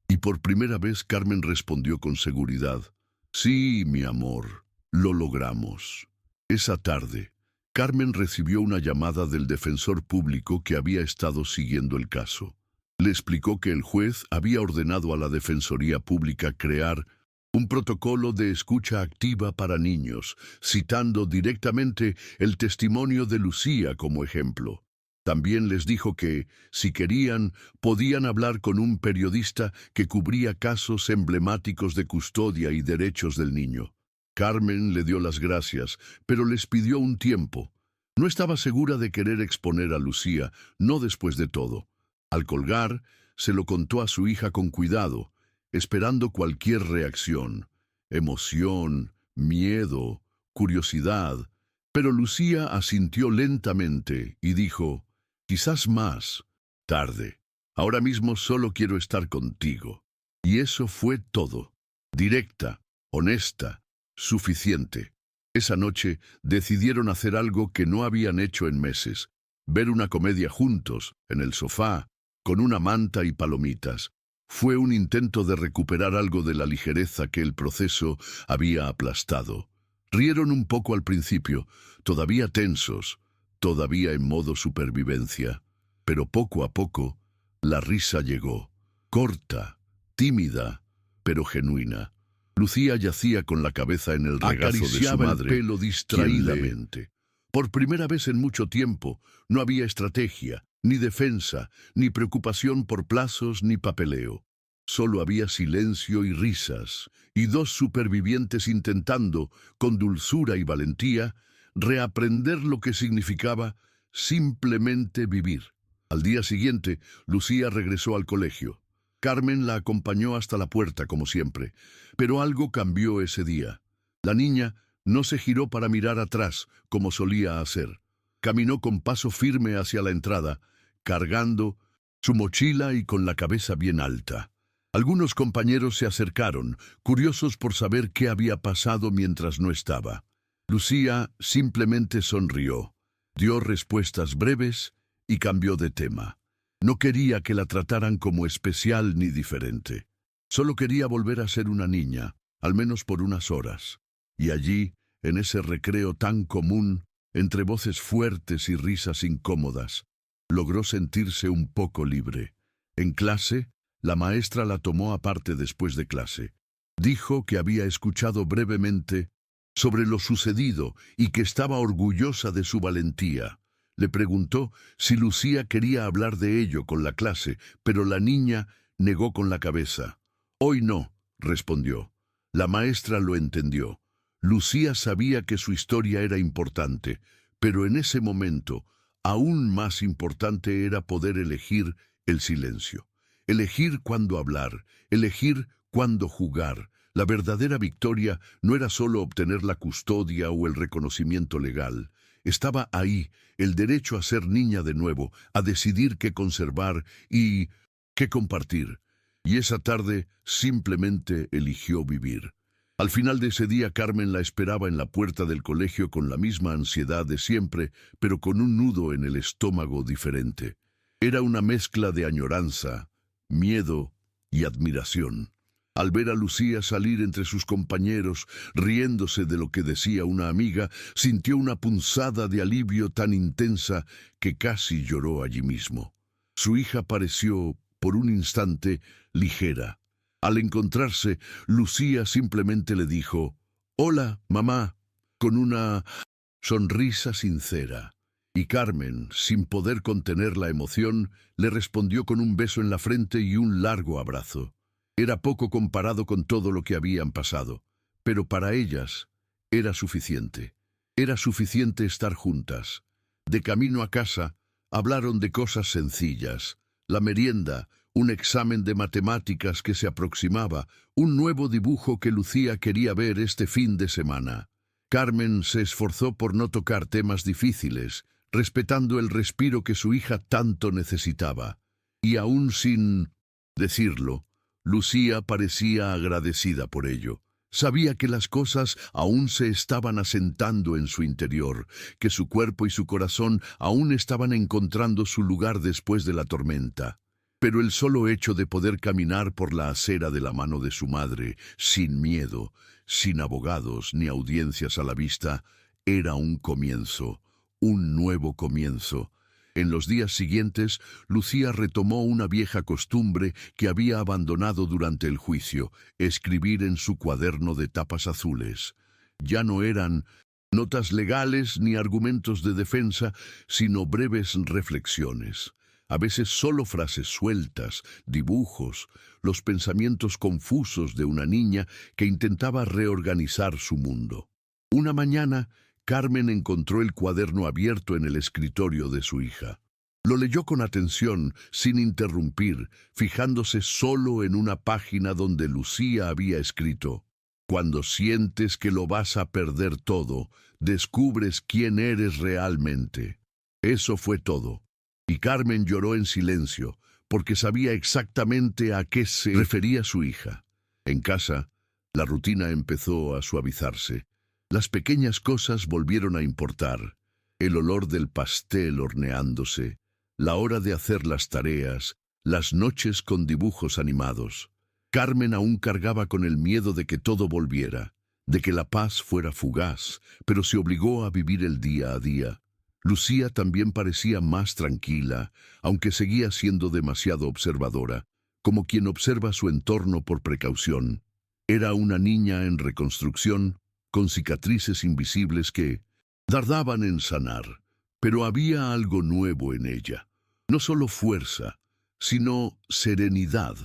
Y por primera vez Carmen respondió con seguridad: «Sí, mi amor, lo logramos». Esa tarde, Carmen recibió una llamada del defensor público que había estado siguiendo el caso. Le explicó que el juez había ordenado a la Defensoría Pública crear un protocolo de escucha activa para niños, citando directamente el testimonio de Lucía como ejemplo. También les dijo que, si querían, podían hablar con un periodista que cubría casos emblemáticos de custodia y derechos del niño. Carmen le dio las gracias, pero les pidió un tiempo. No estaba segura de querer exponer a Lucía, no después de todo. Al colgar, se lo contó a su hija con cuidado, esperando cualquier reacción, emoción, miedo, curiosidad, pero Lucía asintió lentamente y dijo: «Quizás más tarde. Ahora mismo solo quiero estar contigo». Y eso fue todo. Directa, honesta, suficiente. Esa noche decidieron hacer algo que no habían hecho en meses: ver una comedia juntos, en el sofá, con una manta y palomitas. Fue un intento de recuperar algo de la ligereza que el proceso había aplastado. Rieron un poco al principio, todavía tensos, todavía en modo supervivencia. Pero poco a poco, la risa llegó, corta, tímida, pero genuina. Lucía yacía con la cabeza en el regazo de su madre, el pelo distraídamente. Por primera vez en mucho tiempo, no había estrategia, ni defensa, ni preocupación por plazos ni papeleo. Solo había silencio y risas, y dos supervivientes intentando, con dulzura y valentía, reaprender lo que significaba simplemente vivir. Al día siguiente, Lucía regresó al colegio. Carmen la acompañó hasta la puerta, como siempre, pero algo cambió ese día. La niña no se giró para mirar atrás, como solía hacer. Caminó con paso firme hacia la entrada, cargando su mochila y con la cabeza bien alta. Algunos compañeros se acercaron, curiosos por saber qué había pasado mientras no estaba. Lucía simplemente sonrió, dio respuestas breves y cambió de tema. No quería que la trataran como especial ni diferente. Solo quería volver a ser una niña, al menos por unas horas. Y allí, en ese recreo tan común, entre voces fuertes y risas incómodas, logró sentirse un poco libre. En clase, la maestra la tomó aparte después de clase. Dijo que había escuchado brevemente sobre lo sucedido y que estaba orgullosa de su valentía. Le preguntó si Lucía quería hablar de ello con la clase, pero la niña negó con la cabeza. Hoy no, respondió. La maestra lo entendió. Lucía sabía que su historia era importante, pero en ese momento, aún más importante era poder elegir el silencio. Elegir cuándo hablar, elegir cuándo jugar. La verdadera victoria no era solo obtener la custodia o el reconocimiento legal. Estaba ahí el derecho a ser niña de nuevo, a decidir qué conservar y qué compartir. Y esa tarde simplemente eligió vivir. Al final de ese día, Carmen la esperaba en la puerta del colegio con la misma ansiedad de siempre, pero con un nudo en el estómago diferente. Era una mezcla de añoranza, miedo y admiración. Al ver a Lucía salir entre sus compañeros, riéndose de lo que decía una amiga, sintió una punzada de alivio tan intensa que casi lloró allí mismo. Su hija pareció, por un instante, ligera. Al encontrarse, Lucía simplemente le dijo, «Hola, mamá», con una sonrisa sincera. Y Carmen, sin poder contener la emoción, le respondió con un beso en la frente y un largo abrazo. Era poco comparado con todo lo que habían pasado, pero para ellas era suficiente. Era suficiente estar juntas. De camino a casa, hablaron de cosas sencillas. La merienda, un examen de matemáticas que se aproximaba, un nuevo dibujo que Lucía quería ver este fin de semana. Carmen se esforzó por no tocar temas difíciles, respetando el respiro que su hija tanto necesitaba. Y aún sin decirlo, Lucía parecía agradecida por ello. Sabía que las cosas aún se estaban asentando en su interior, que su cuerpo y su corazón aún estaban encontrando su lugar después de la tormenta. Pero el solo hecho de poder caminar por la acera de la mano de su madre, sin miedo, sin abogados ni audiencias a la vista, era un comienzo, un nuevo comienzo. En los días siguientes, Lucía retomó una vieja costumbre que había abandonado durante el juicio, escribir en su cuaderno de tapas azules. Ya no eran notas legales ni argumentos de defensa, sino breves reflexiones. A veces solo frases sueltas, dibujos, los pensamientos confusos de una niña que intentaba reorganizar su mundo. Una mañana, Carmen encontró el cuaderno abierto en el escritorio de su hija. Lo leyó con atención, sin interrumpir, fijándose solo en una página donde Lucía había escrito: «Cuando sientes que lo vas a perder todo, descubres quién eres realmente». Eso fue todo. Y Carmen lloró en silencio, porque sabía exactamente a qué se refería su hija. En casa, la rutina empezó a suavizarse. Las pequeñas cosas volvieron a importar. El olor del pastel horneándose, la hora de hacer las tareas, las noches con dibujos animados. Carmen aún cargaba con el miedo de que todo volviera, de que la paz fuera fugaz, pero se obligó a vivir el día a día. Lucía también parecía más tranquila, aunque seguía siendo demasiado observadora, como quien observa su entorno por precaución. Era una niña en reconstrucción, con cicatrices invisibles que tardaban en sanar, pero había algo nuevo en ella. No solo fuerza, sino serenidad,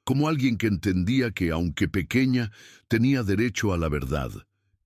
como alguien que entendía que, aunque pequeña, tenía derecho a la verdad,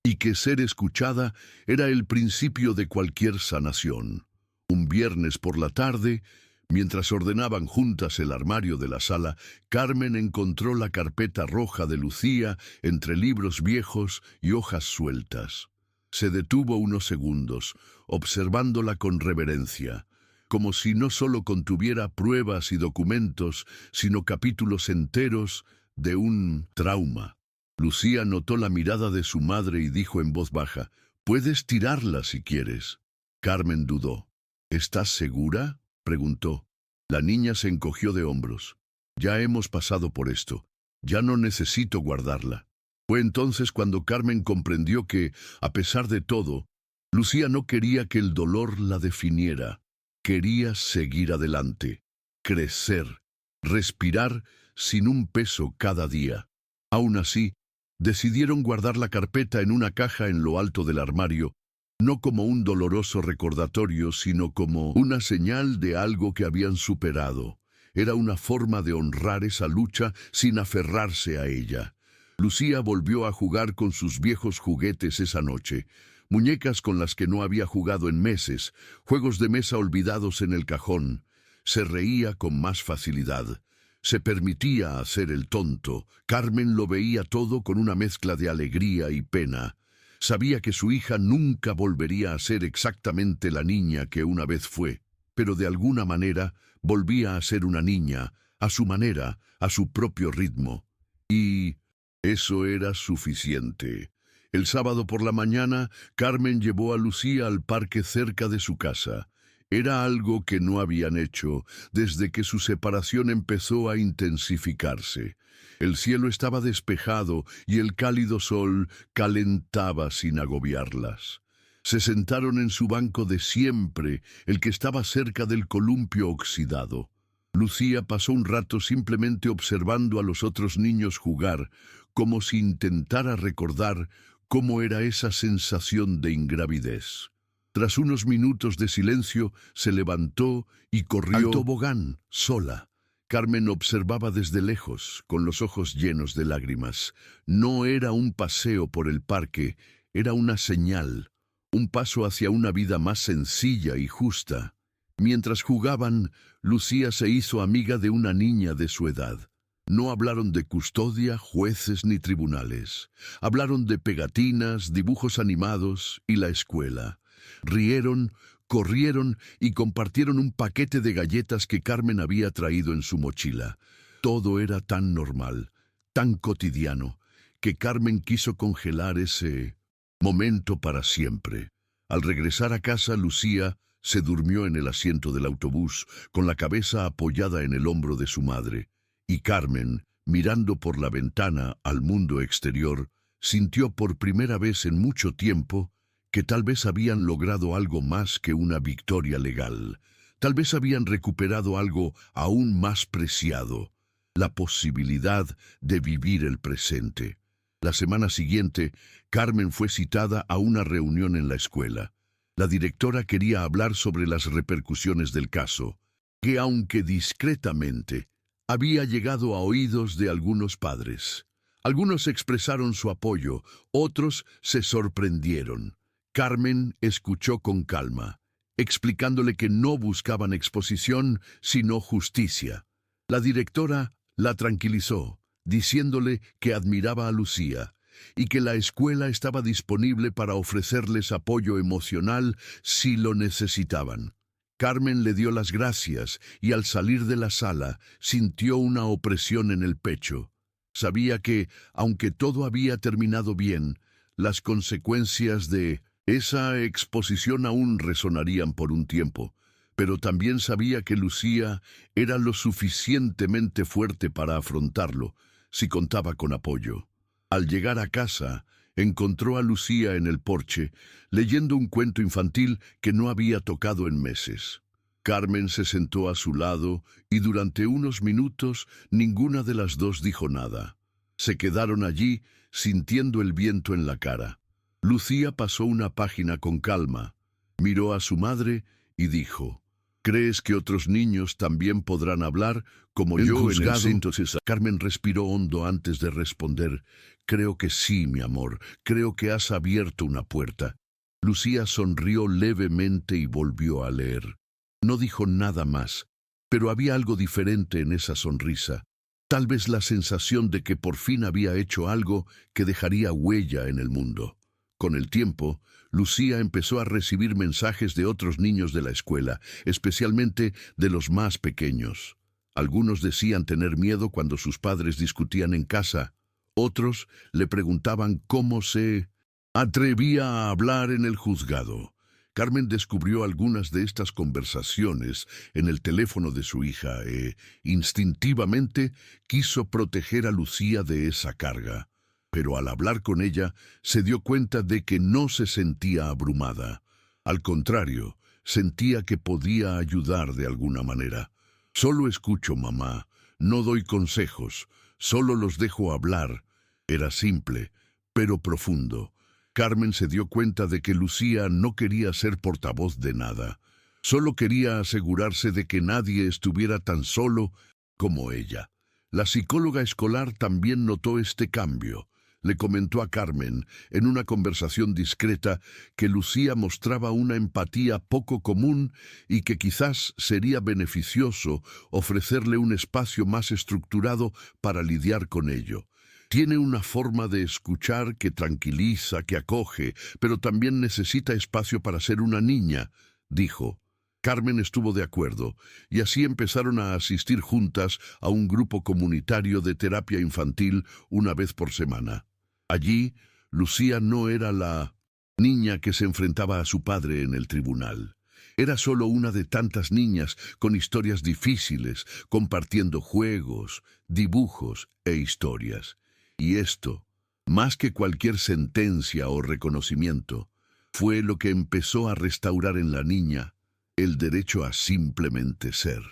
y que ser escuchada era el principio de cualquier sanación. Un viernes por la tarde, mientras ordenaban juntas el armario de la sala, Carmen encontró la carpeta roja de Lucía entre libros viejos y hojas sueltas. Se detuvo unos segundos, observándola con reverencia, como si no solo contuviera pruebas y documentos, sino capítulos enteros de un trauma. Lucía notó la mirada de su madre y dijo en voz baja: «Puedes tirarla si quieres». Carmen dudó. «¿Estás segura?», preguntó. La niña se encogió de hombros. «Ya hemos pasado por esto. Ya no necesito guardarla». Fue entonces cuando Carmen comprendió que, a pesar de todo, Lucía no quería que el dolor la definiera. Quería seguir adelante, crecer, respirar sin un peso cada día. Aún así, decidieron guardar la carpeta en una caja en lo alto del armario, no como un doloroso recordatorio, sino como una señal de algo que habían superado. Era una forma de honrar esa lucha sin aferrarse a ella. Lucía volvió a jugar con sus viejos juguetes esa noche, muñecas con las que no había jugado en meses, juegos de mesa olvidados en el cajón. Se reía con más facilidad. Se permitía hacer el tonto. Carmen lo veía todo con una mezcla de alegría y pena. Sabía que su hija nunca volvería a ser exactamente la niña que una vez fue, pero de alguna manera volvía a ser una niña, a su manera, a su propio ritmo. Y eso era suficiente. El sábado por la mañana, Carmen llevó a Lucía al parque cerca de su casa. Era algo que no habían hecho desde que su separación empezó a intensificarse. El cielo estaba despejado y el cálido sol calentaba sin agobiarlas. Se sentaron en su banco de siempre, el que estaba cerca del columpio oxidado. Lucía pasó un rato simplemente observando a los otros niños jugar, como si intentara recordar cómo era esa sensación de ingravidez. Tras unos minutos de silencio, se levantó y corrió al tobogán, sola. Carmen observaba desde lejos, con los ojos llenos de lágrimas. No era un paseo por el parque, era una señal, un paso hacia una vida más sencilla y justa. Mientras jugaban, Lucía se hizo amiga de una niña de su edad. No hablaron de custodia, jueces ni tribunales. Hablaron de pegatinas, dibujos animados y la escuela. Rieron, corrieron y compartieron un paquete de galletas que Carmen había traído en su mochila. Todo era tan normal, tan cotidiano, que Carmen quiso congelar ese momento para siempre. Al regresar a casa, Lucía se durmió en el asiento del autobús, con la cabeza apoyada en el hombro de su madre. Y Carmen, mirando por la ventana al mundo exterior, sintió por primera vez en mucho tiempo que tal vez habían logrado algo más que una victoria legal. Tal vez habían recuperado algo aún más preciado, la posibilidad de vivir el presente. La semana siguiente, Carmen fue citada a una reunión en la escuela. La directora quería hablar sobre las repercusiones del caso, que aunque discretamente, había llegado a oídos de algunos padres. Algunos expresaron su apoyo, otros se sorprendieron. Carmen escuchó con calma, explicándole que no buscaban exposición, sino justicia. La directora la tranquilizó, diciéndole que admiraba a Lucía y que la escuela estaba disponible para ofrecerles apoyo emocional si lo necesitaban. Carmen le dio las gracias y al salir de la sala sintió una opresión en el pecho. Sabía que, aunque todo había terminado bien, las consecuencias de esa exposición aún resonarían por un tiempo, pero también sabía que Lucía era lo suficientemente fuerte para afrontarlo, si contaba con apoyo. Al llegar a casa, encontró a Lucía en el porche, leyendo un cuento infantil que no había tocado en meses. Carmen se sentó a su lado y durante unos minutos ninguna de las dos dijo nada. Se quedaron allí, sintiendo el viento en la cara. Lucía pasó una página con calma, miró a su madre y dijo: ¿Crees que otros niños también podrán hablar como yo juzgado? Entonces Carmen respiró hondo antes de responder: Creo que sí, mi amor, creo que has abierto una puerta. Lucía sonrió levemente y volvió a leer. No dijo nada más, pero había algo diferente en esa sonrisa. Tal vez la sensación de que por fin había hecho algo que dejaría huella en el mundo. Con el tiempo, Lucía empezó a recibir mensajes de otros niños de la escuela, especialmente de los más pequeños. Algunos decían tener miedo cuando sus padres discutían en casa. Otros le preguntaban cómo se atrevía a hablar en el juzgado. Carmen descubrió algunas de estas conversaciones en el teléfono de su hija e, instintivamente, quiso proteger a Lucía de esa carga. Pero al hablar con ella, se dio cuenta de que no se sentía abrumada. Al contrario, sentía que podía ayudar de alguna manera. Solo escucho, mamá, no doy consejos, solo los dejo hablar. Era simple, pero profundo. Carmen se dio cuenta de que Lucía no quería ser portavoz de nada. Solo quería asegurarse de que nadie estuviera tan solo como ella. La psicóloga escolar también notó este cambio. Le comentó a Carmen, en una conversación discreta, que Lucía mostraba una empatía poco común y que quizás sería beneficioso ofrecerle un espacio más estructurado para lidiar con ello. Tiene una forma de escuchar que tranquiliza, que acoge, pero también necesita espacio para ser una niña, dijo. Carmen estuvo de acuerdo, y así empezaron a asistir juntas a un grupo comunitario de terapia infantil una vez por semana. Allí, Lucía no era la niña que se enfrentaba a su padre en el tribunal. Era solo una de tantas niñas con historias difíciles, compartiendo juegos, dibujos e historias. Y esto, más que cualquier sentencia o reconocimiento, fue lo que empezó a restaurar en la niña el derecho a simplemente ser.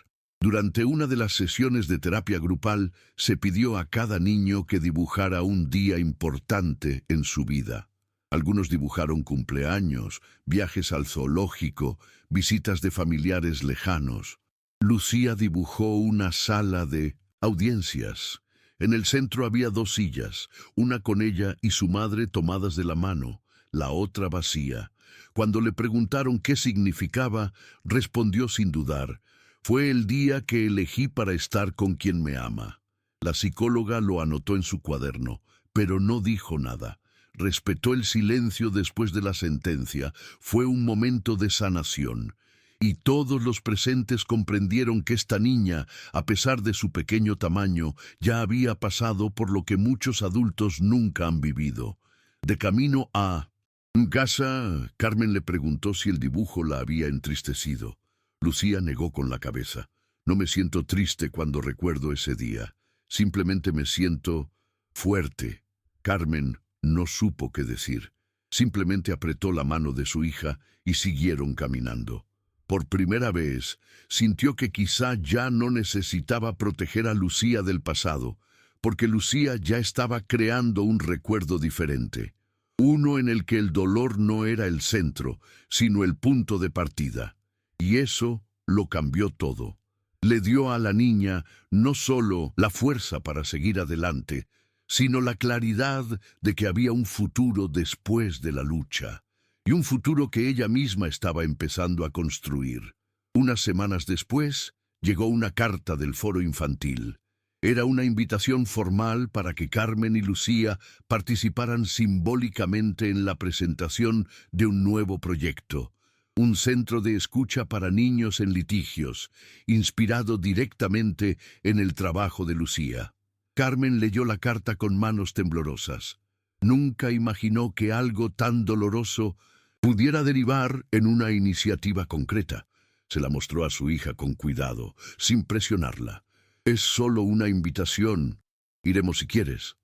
Durante una de las sesiones de terapia grupal, se pidió a cada niño que dibujara un día importante en su vida. Algunos dibujaron cumpleaños, viajes al zoológico, visitas de familiares lejanos. Lucía dibujó una sala de audiencias. En el centro había 2 sillas, una con ella y su madre tomadas de la mano, la otra vacía. Cuando le preguntaron qué significaba, respondió sin dudar: «Fue el día que elegí para estar con quien me ama». La psicóloga lo anotó en su cuaderno, pero no dijo nada. Respetó el silencio después de la sentencia. Fue un momento de sanación. Y todos los presentes comprendieron que esta niña, a pesar de su pequeño tamaño, ya había pasado por lo que muchos adultos nunca han vivido. De camino a casa, Carmen le preguntó si el dibujo la había entristecido. Lucía negó con la cabeza. «No me siento triste cuando recuerdo ese día. Simplemente me siento fuerte». Carmen no supo qué decir. Simplemente apretó la mano de su hija y siguieron caminando. Por primera vez, sintió que quizá ya no necesitaba proteger a Lucía del pasado, porque Lucía ya estaba creando un recuerdo diferente. Uno en el que el dolor no era el centro, sino el punto de partida. Y eso lo cambió todo. Le dio a la niña no solo la fuerza para seguir adelante, sino la claridad de que había un futuro después de la lucha, y un futuro que ella misma estaba empezando a construir. Unas semanas después, llegó una carta del foro infantil. Era una invitación formal para que Carmen y Lucía participaran simbólicamente en la presentación de un nuevo proyecto. Un centro de escucha para niños en litigios, inspirado directamente en el trabajo de Lucía. Carmen leyó la carta con manos temblorosas. Nunca imaginó que algo tan doloroso pudiera derivar en una iniciativa concreta. Se la mostró a su hija con cuidado, sin presionarla. «Es solo una invitación. Iremos si quieres»,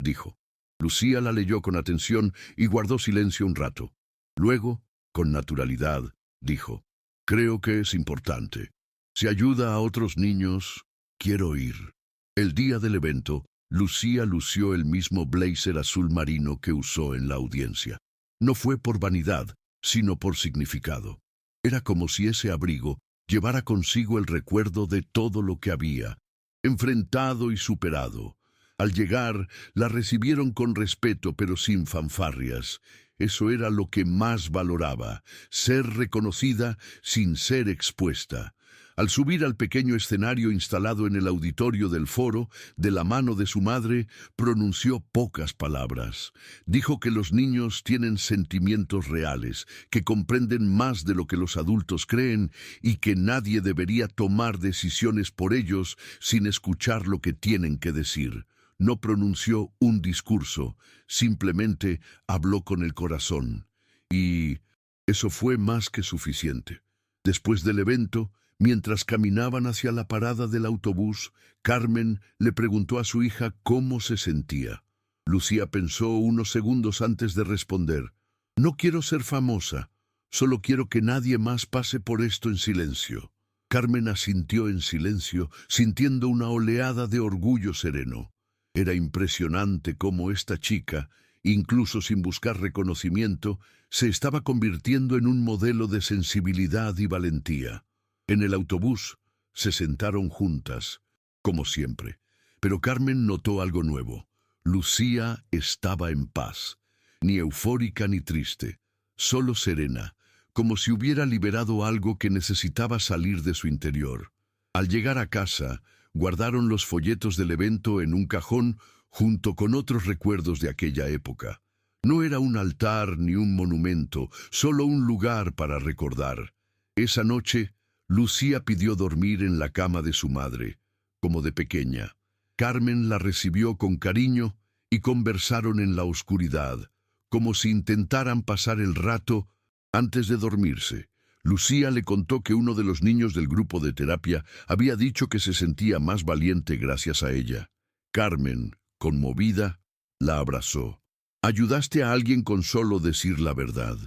dijo. Lucía la leyó con atención y guardó silencio un rato. Luego, con naturalidad, dijo: «Creo que es importante. Si ayuda a otros niños, quiero ir». El día del evento, Lucía lució el mismo blazer azul marino que usó en la audiencia. No fue por vanidad, sino por significado. Era como si ese abrigo llevara consigo el recuerdo de todo lo que había enfrentado y superado. Al llegar, la recibieron con respeto, pero sin fanfarrias. Eso era lo que más valoraba, ser reconocida sin ser expuesta. Al subir al pequeño escenario instalado en el auditorio del foro, de la mano de su madre, pronunció pocas palabras. Dijo que los niños tienen sentimientos reales, que comprenden más de lo que los adultos creen y que nadie debería tomar decisiones por ellos sin escuchar lo que tienen que decir. No pronunció un discurso, simplemente habló con el corazón. Y eso fue más que suficiente. Después del evento, mientras caminaban hacia la parada del autobús, Carmen le preguntó a su hija cómo se sentía. Lucía pensó unos segundos antes de responder: «No quiero ser famosa, solo quiero que nadie más pase por esto en silencio». Carmen asintió en silencio, sintiendo una oleada de orgullo sereno. Era impresionante cómo esta chica, incluso sin buscar reconocimiento, se estaba convirtiendo en un modelo de sensibilidad y valentía. En el autobús se sentaron juntas, como siempre, pero Carmen notó algo nuevo. Lucía estaba en paz, ni eufórica ni triste, solo serena, como si hubiera liberado algo que necesitaba salir de su interior. Al llegar a casa, guardaron los folletos del evento en un cajón junto con otros recuerdos de aquella época. No era un altar ni un monumento, solo un lugar para recordar. Esa noche, Lucía pidió dormir en la cama de su madre, como de pequeña. Carmen la recibió con cariño y conversaron en la oscuridad, como si intentaran pasar el rato antes de dormirse. Lucía le contó que uno de los niños del grupo de terapia había dicho que se sentía más valiente gracias a ella. Carmen, conmovida, la abrazó. «Ayudaste a alguien con solo decir la verdad».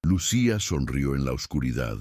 Lucía sonrió en la oscuridad.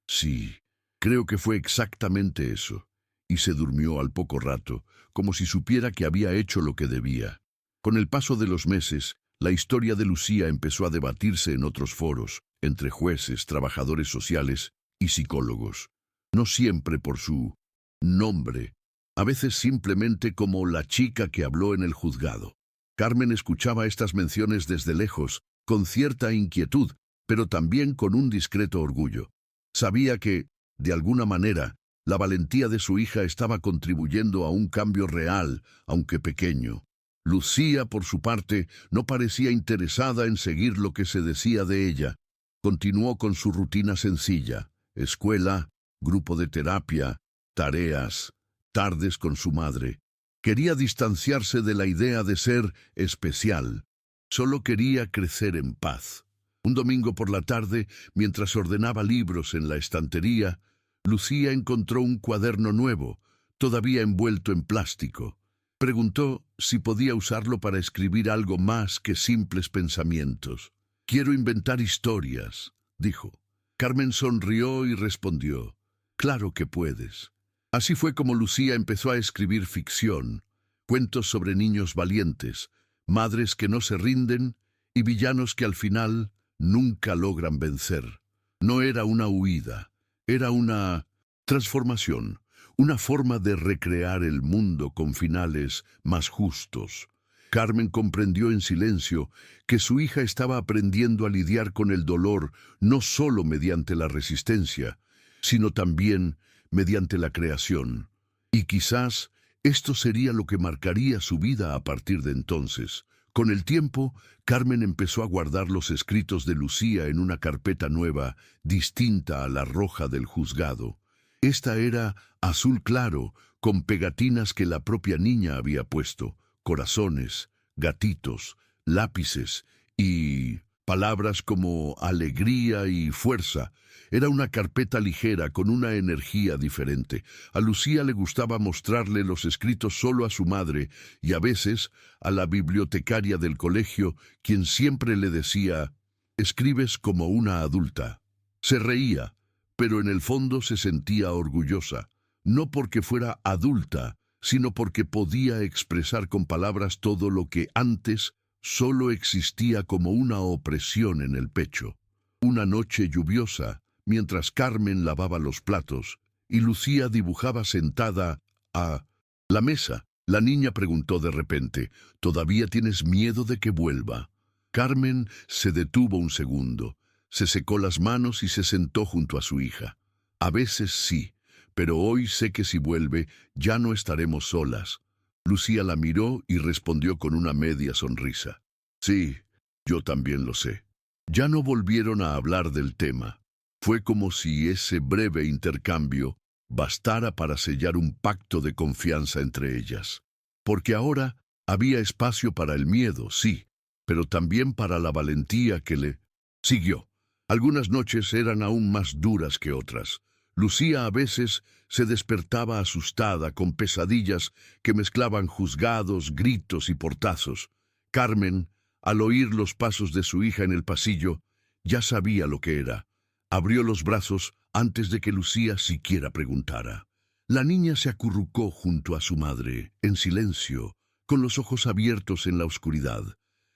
«Sí, creo que fue exactamente eso». Y se durmió al poco rato, como si supiera que había hecho lo que debía. Con el paso de los meses, la historia de Lucía empezó a debatirse en otros foros, entre jueces, trabajadores sociales y psicólogos. No siempre por su nombre, a veces simplemente como la chica que habló en el juzgado. Carmen escuchaba estas menciones desde lejos, con cierta inquietud, pero también con un discreto orgullo. Sabía que, de alguna manera, la valentía de su hija estaba contribuyendo a un cambio real, aunque pequeño. Lucía, por su parte, no parecía interesada en seguir lo que se decía de ella. Continuó con su rutina sencilla: escuela, grupo de terapia, tareas, tardes con su madre. Quería distanciarse de la idea de ser especial. Solo quería crecer en paz. Un domingo por la tarde, mientras ordenaba libros en la estantería, Lucía encontró un cuaderno nuevo, todavía envuelto en plástico. Preguntó si podía usarlo para escribir algo más que simples pensamientos. «Quiero inventar historias», dijo. Carmen sonrió y respondió: «Claro que puedes». Así fue como Lucía empezó a escribir ficción, cuentos sobre niños valientes, madres que no se rinden y villanos que al final nunca logran vencer. No era una huida, era una transformación, una forma de recrear el mundo con finales más justos. Carmen comprendió en silencio que su hija estaba aprendiendo a lidiar con el dolor no solo mediante la resistencia, sino también mediante la creación. Y quizás esto sería lo que marcaría su vida a partir de entonces. Con el tiempo, Carmen empezó a guardar los escritos de Lucía en una carpeta nueva, distinta a la roja del juzgado. Esta era azul claro, con pegatinas que la propia niña había puesto, corazones, gatitos, lápices y palabras como alegría y fuerza. Era una carpeta ligera con una energía diferente. A Lucía le gustaba mostrarle los escritos solo a su madre y a veces a la bibliotecaria del colegio, quien siempre le decía: «Escribes como una adulta». Se reía, pero en el fondo se sentía orgullosa, no porque fuera adulta, sino porque podía expresar con palabras todo lo que antes solo existía como una opresión en el pecho. Una noche lluviosa, mientras Carmen lavaba los platos y Lucía dibujaba sentada a la mesa, la niña preguntó de repente: «¿Todavía tienes miedo de que vuelva?». Carmen se detuvo un segundo, se secó las manos y se sentó junto a su hija. «A veces sí, pero hoy sé que si vuelve ya no estaremos solas». Lucía la miró y respondió con una media sonrisa: «Sí, yo también lo sé». Ya no volvieron a hablar del tema. Fue como si ese breve intercambio bastara para sellar un pacto de confianza entre ellas. Porque ahora había espacio para el miedo, sí, pero también para la valentía que le siguió. Algunas noches eran aún más duras que otras. Lucía a veces se despertaba asustada con pesadillas que mezclaban juzgados, gritos y portazos. Carmen, al oír los pasos de su hija en el pasillo, ya sabía lo que era. Abrió los brazos antes de que Lucía siquiera preguntara. La niña se acurrucó junto a su madre, en silencio, con los ojos abiertos en la oscuridad.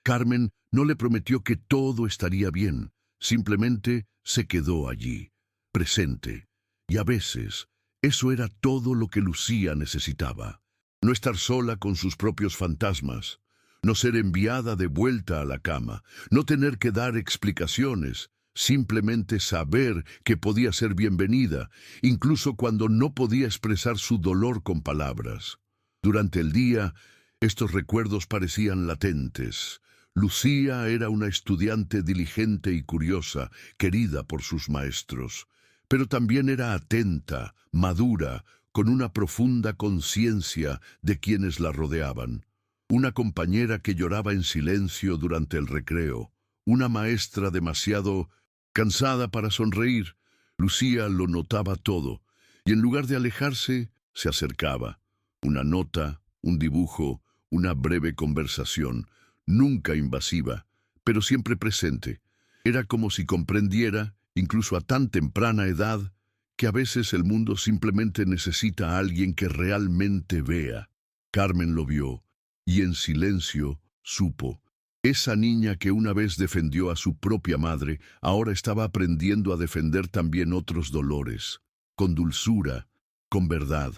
Carmen no le prometió que todo estaría bien, simplemente se quedó allí, presente. Y a veces, eso era todo lo que Lucía necesitaba. No estar sola con sus propios fantasmas, no ser enviada de vuelta a la cama, no tener que dar explicaciones, simplemente saber que podía ser bienvenida, incluso cuando no podía expresar su dolor con palabras. Durante el día, estos recuerdos parecían latentes. Lucía era una estudiante diligente y curiosa, querida por sus maestros, pero también era atenta, madura, con una profunda conciencia de quienes la rodeaban. Una compañera que lloraba en silencio durante el recreo, una maestra demasiado cansada para sonreír. Lucía lo notaba todo, y en lugar de alejarse, se acercaba. Una nota, un dibujo, una breve conversación, nunca invasiva, pero siempre presente. Era como si comprendiera, incluso a tan temprana edad, que a veces el mundo simplemente necesita a alguien que realmente vea. Carmen lo vio, y en silencio supo. Esa niña que una vez defendió a su propia madre, ahora estaba aprendiendo a defender también otros dolores, con dulzura, con verdad.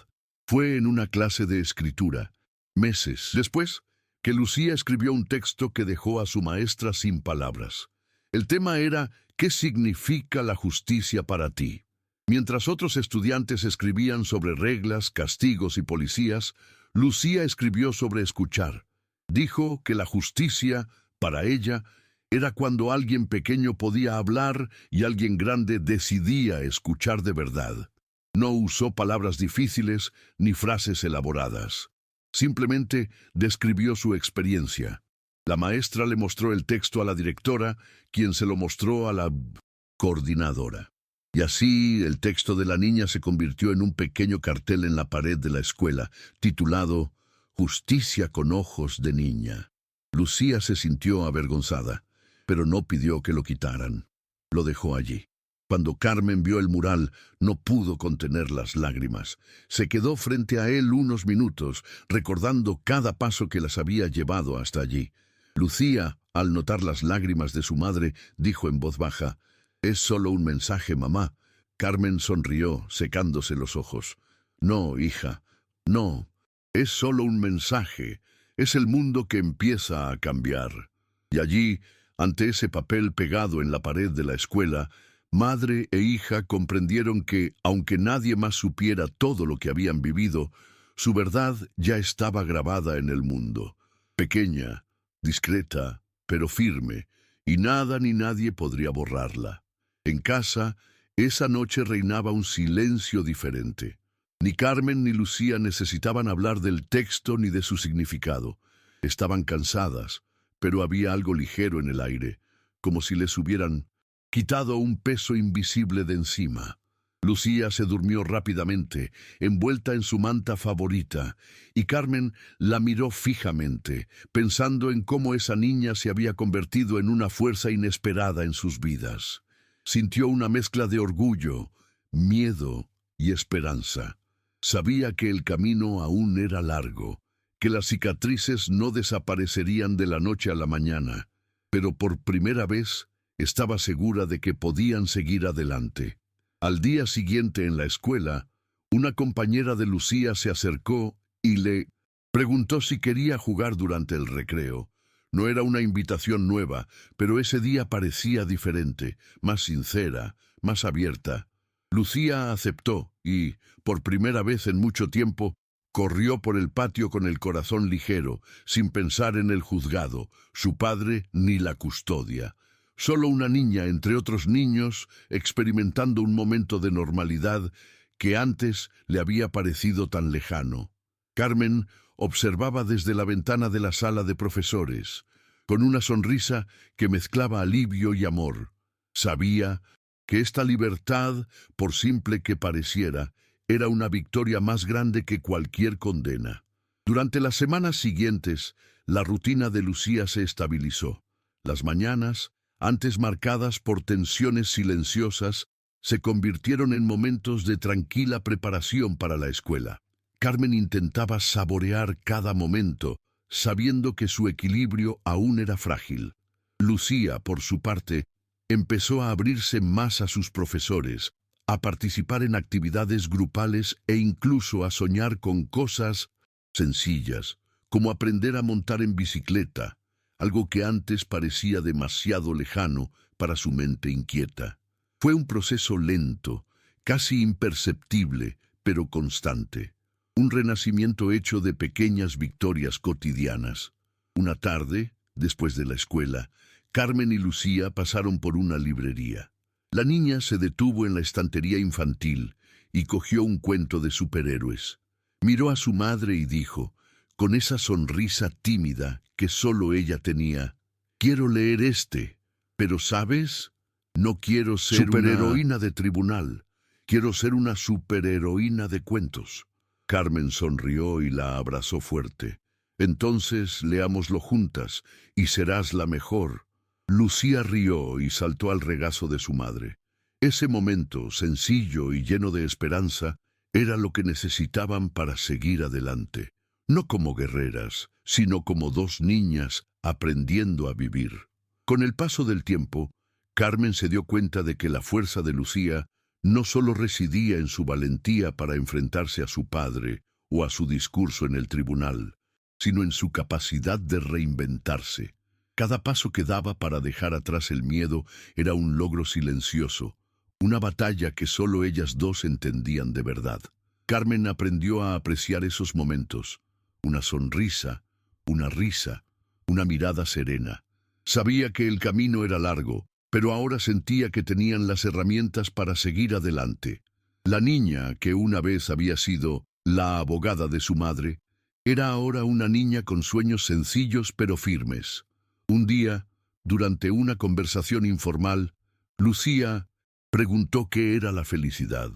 Fue en una clase de escritura, meses después, que Lucía escribió un texto que dejó a su maestra sin palabras. El tema era ¿qué significa la justicia para ti? Mientras otros estudiantes escribían sobre reglas, castigos y policías, Lucía escribió sobre escuchar. Dijo que la justicia, para ella, era cuando alguien pequeño podía hablar y alguien grande decidía escuchar de verdad. No usó palabras difíciles ni frases elaboradas. Simplemente describió su experiencia. La maestra le mostró el texto a la directora, quien se lo mostró a la coordinadora. Y así el texto de la niña se convirtió en un pequeño cartel en la pared de la escuela, titulado Justicia con ojos de niña. Lucía se sintió avergonzada, pero no pidió que lo quitaran. Lo dejó allí. Cuando Carmen vio el mural, no pudo contener las lágrimas. Se quedó frente a él unos minutos, recordando cada paso que las había llevado hasta allí. Lucía, al notar las lágrimas de su madre, dijo en voz baja, «Es solo un mensaje, mamá». Carmen sonrió, secándose los ojos. «No, hija, no. Es solo un mensaje. Es el mundo que empieza a cambiar». Y allí, ante ese papel pegado en la pared de la escuela, madre e hija comprendieron que, aunque nadie más supiera todo lo que habían vivido, su verdad ya estaba grabada en el mundo. Pequeña, discreta, pero firme, y nada ni nadie podría borrarla. En casa, esa noche reinaba un silencio diferente. Ni Carmen ni Lucía necesitaban hablar del texto ni de su significado. Estaban cansadas, pero había algo ligero en el aire, como si les hubieran quitado un peso invisible de encima. Lucía se durmió rápidamente, envuelta en su manta favorita, y Carmen la miró fijamente, pensando en cómo esa niña se había convertido en una fuerza inesperada en sus vidas. Sintió una mezcla de orgullo, miedo y esperanza. Sabía que el camino aún era largo, que las cicatrices no desaparecerían de la noche a la mañana, pero por primera vez estaba segura de que podían seguir adelante. Al día siguiente en la escuela, una compañera de Lucía se acercó y le preguntó si quería jugar durante el recreo. No era una invitación nueva, pero ese día parecía diferente, más sincera, más abierta. Lucía aceptó y, por primera vez en mucho tiempo, corrió por el patio con el corazón ligero, sin pensar en el juzgado, su padre ni la custodia. Solo una niña entre otros niños experimentando un momento de normalidad que antes le había parecido tan lejano. Carmen observaba desde la ventana de la sala de profesores, con una sonrisa que mezclaba alivio y amor. Sabía que esta libertad, por simple que pareciera, era una victoria más grande que cualquier condena. Durante las semanas siguientes, la rutina de Lucía se estabilizó. Las mañanas, antes marcadas por tensiones silenciosas, se convirtieron en momentos de tranquila preparación para la escuela. Carmen intentaba saborear cada momento, sabiendo que su equilibrio aún era frágil. Lucía, por su parte, empezó a abrirse más a sus profesores, a participar en actividades grupales e incluso a soñar con cosas sencillas, como aprender a montar en bicicleta, algo que antes parecía demasiado lejano para su mente inquieta. Fue un proceso lento, casi imperceptible, pero constante. Un renacimiento hecho de pequeñas victorias cotidianas. Una tarde, después de la escuela, Carmen y Lucía pasaron por una librería. La niña se detuvo en la estantería infantil y cogió un cuento de superhéroes. Miró a su madre y dijo, con esa sonrisa tímida que solo ella tenía, «Quiero leer este, pero ¿sabes? No quiero ser superheroína de tribunal. Quiero ser una superheroína de cuentos». Carmen sonrió y la abrazó fuerte. «Entonces leámoslo juntas y serás la mejor». Lucía rió y saltó al regazo de su madre. Ese momento, sencillo y lleno de esperanza, era lo que necesitaban para seguir adelante. No como guerreras, sino como dos niñas aprendiendo a vivir. Con el paso del tiempo, Carmen se dio cuenta de que la fuerza de Lucía no solo residía en su valentía para enfrentarse a su padre o a su discurso en el tribunal, sino en su capacidad de reinventarse. Cada paso que daba para dejar atrás el miedo era un logro silencioso, una batalla que solo ellas dos entendían de verdad. Carmen aprendió a apreciar esos momentos, una sonrisa, una risa, una mirada serena. Sabía que el camino era largo, pero ahora sentía que tenían las herramientas para seguir adelante. La niña, que una vez había sido la abogada de su madre, era ahora una niña con sueños sencillos pero firmes. Un día, durante una conversación informal, Lucía preguntó qué era la felicidad.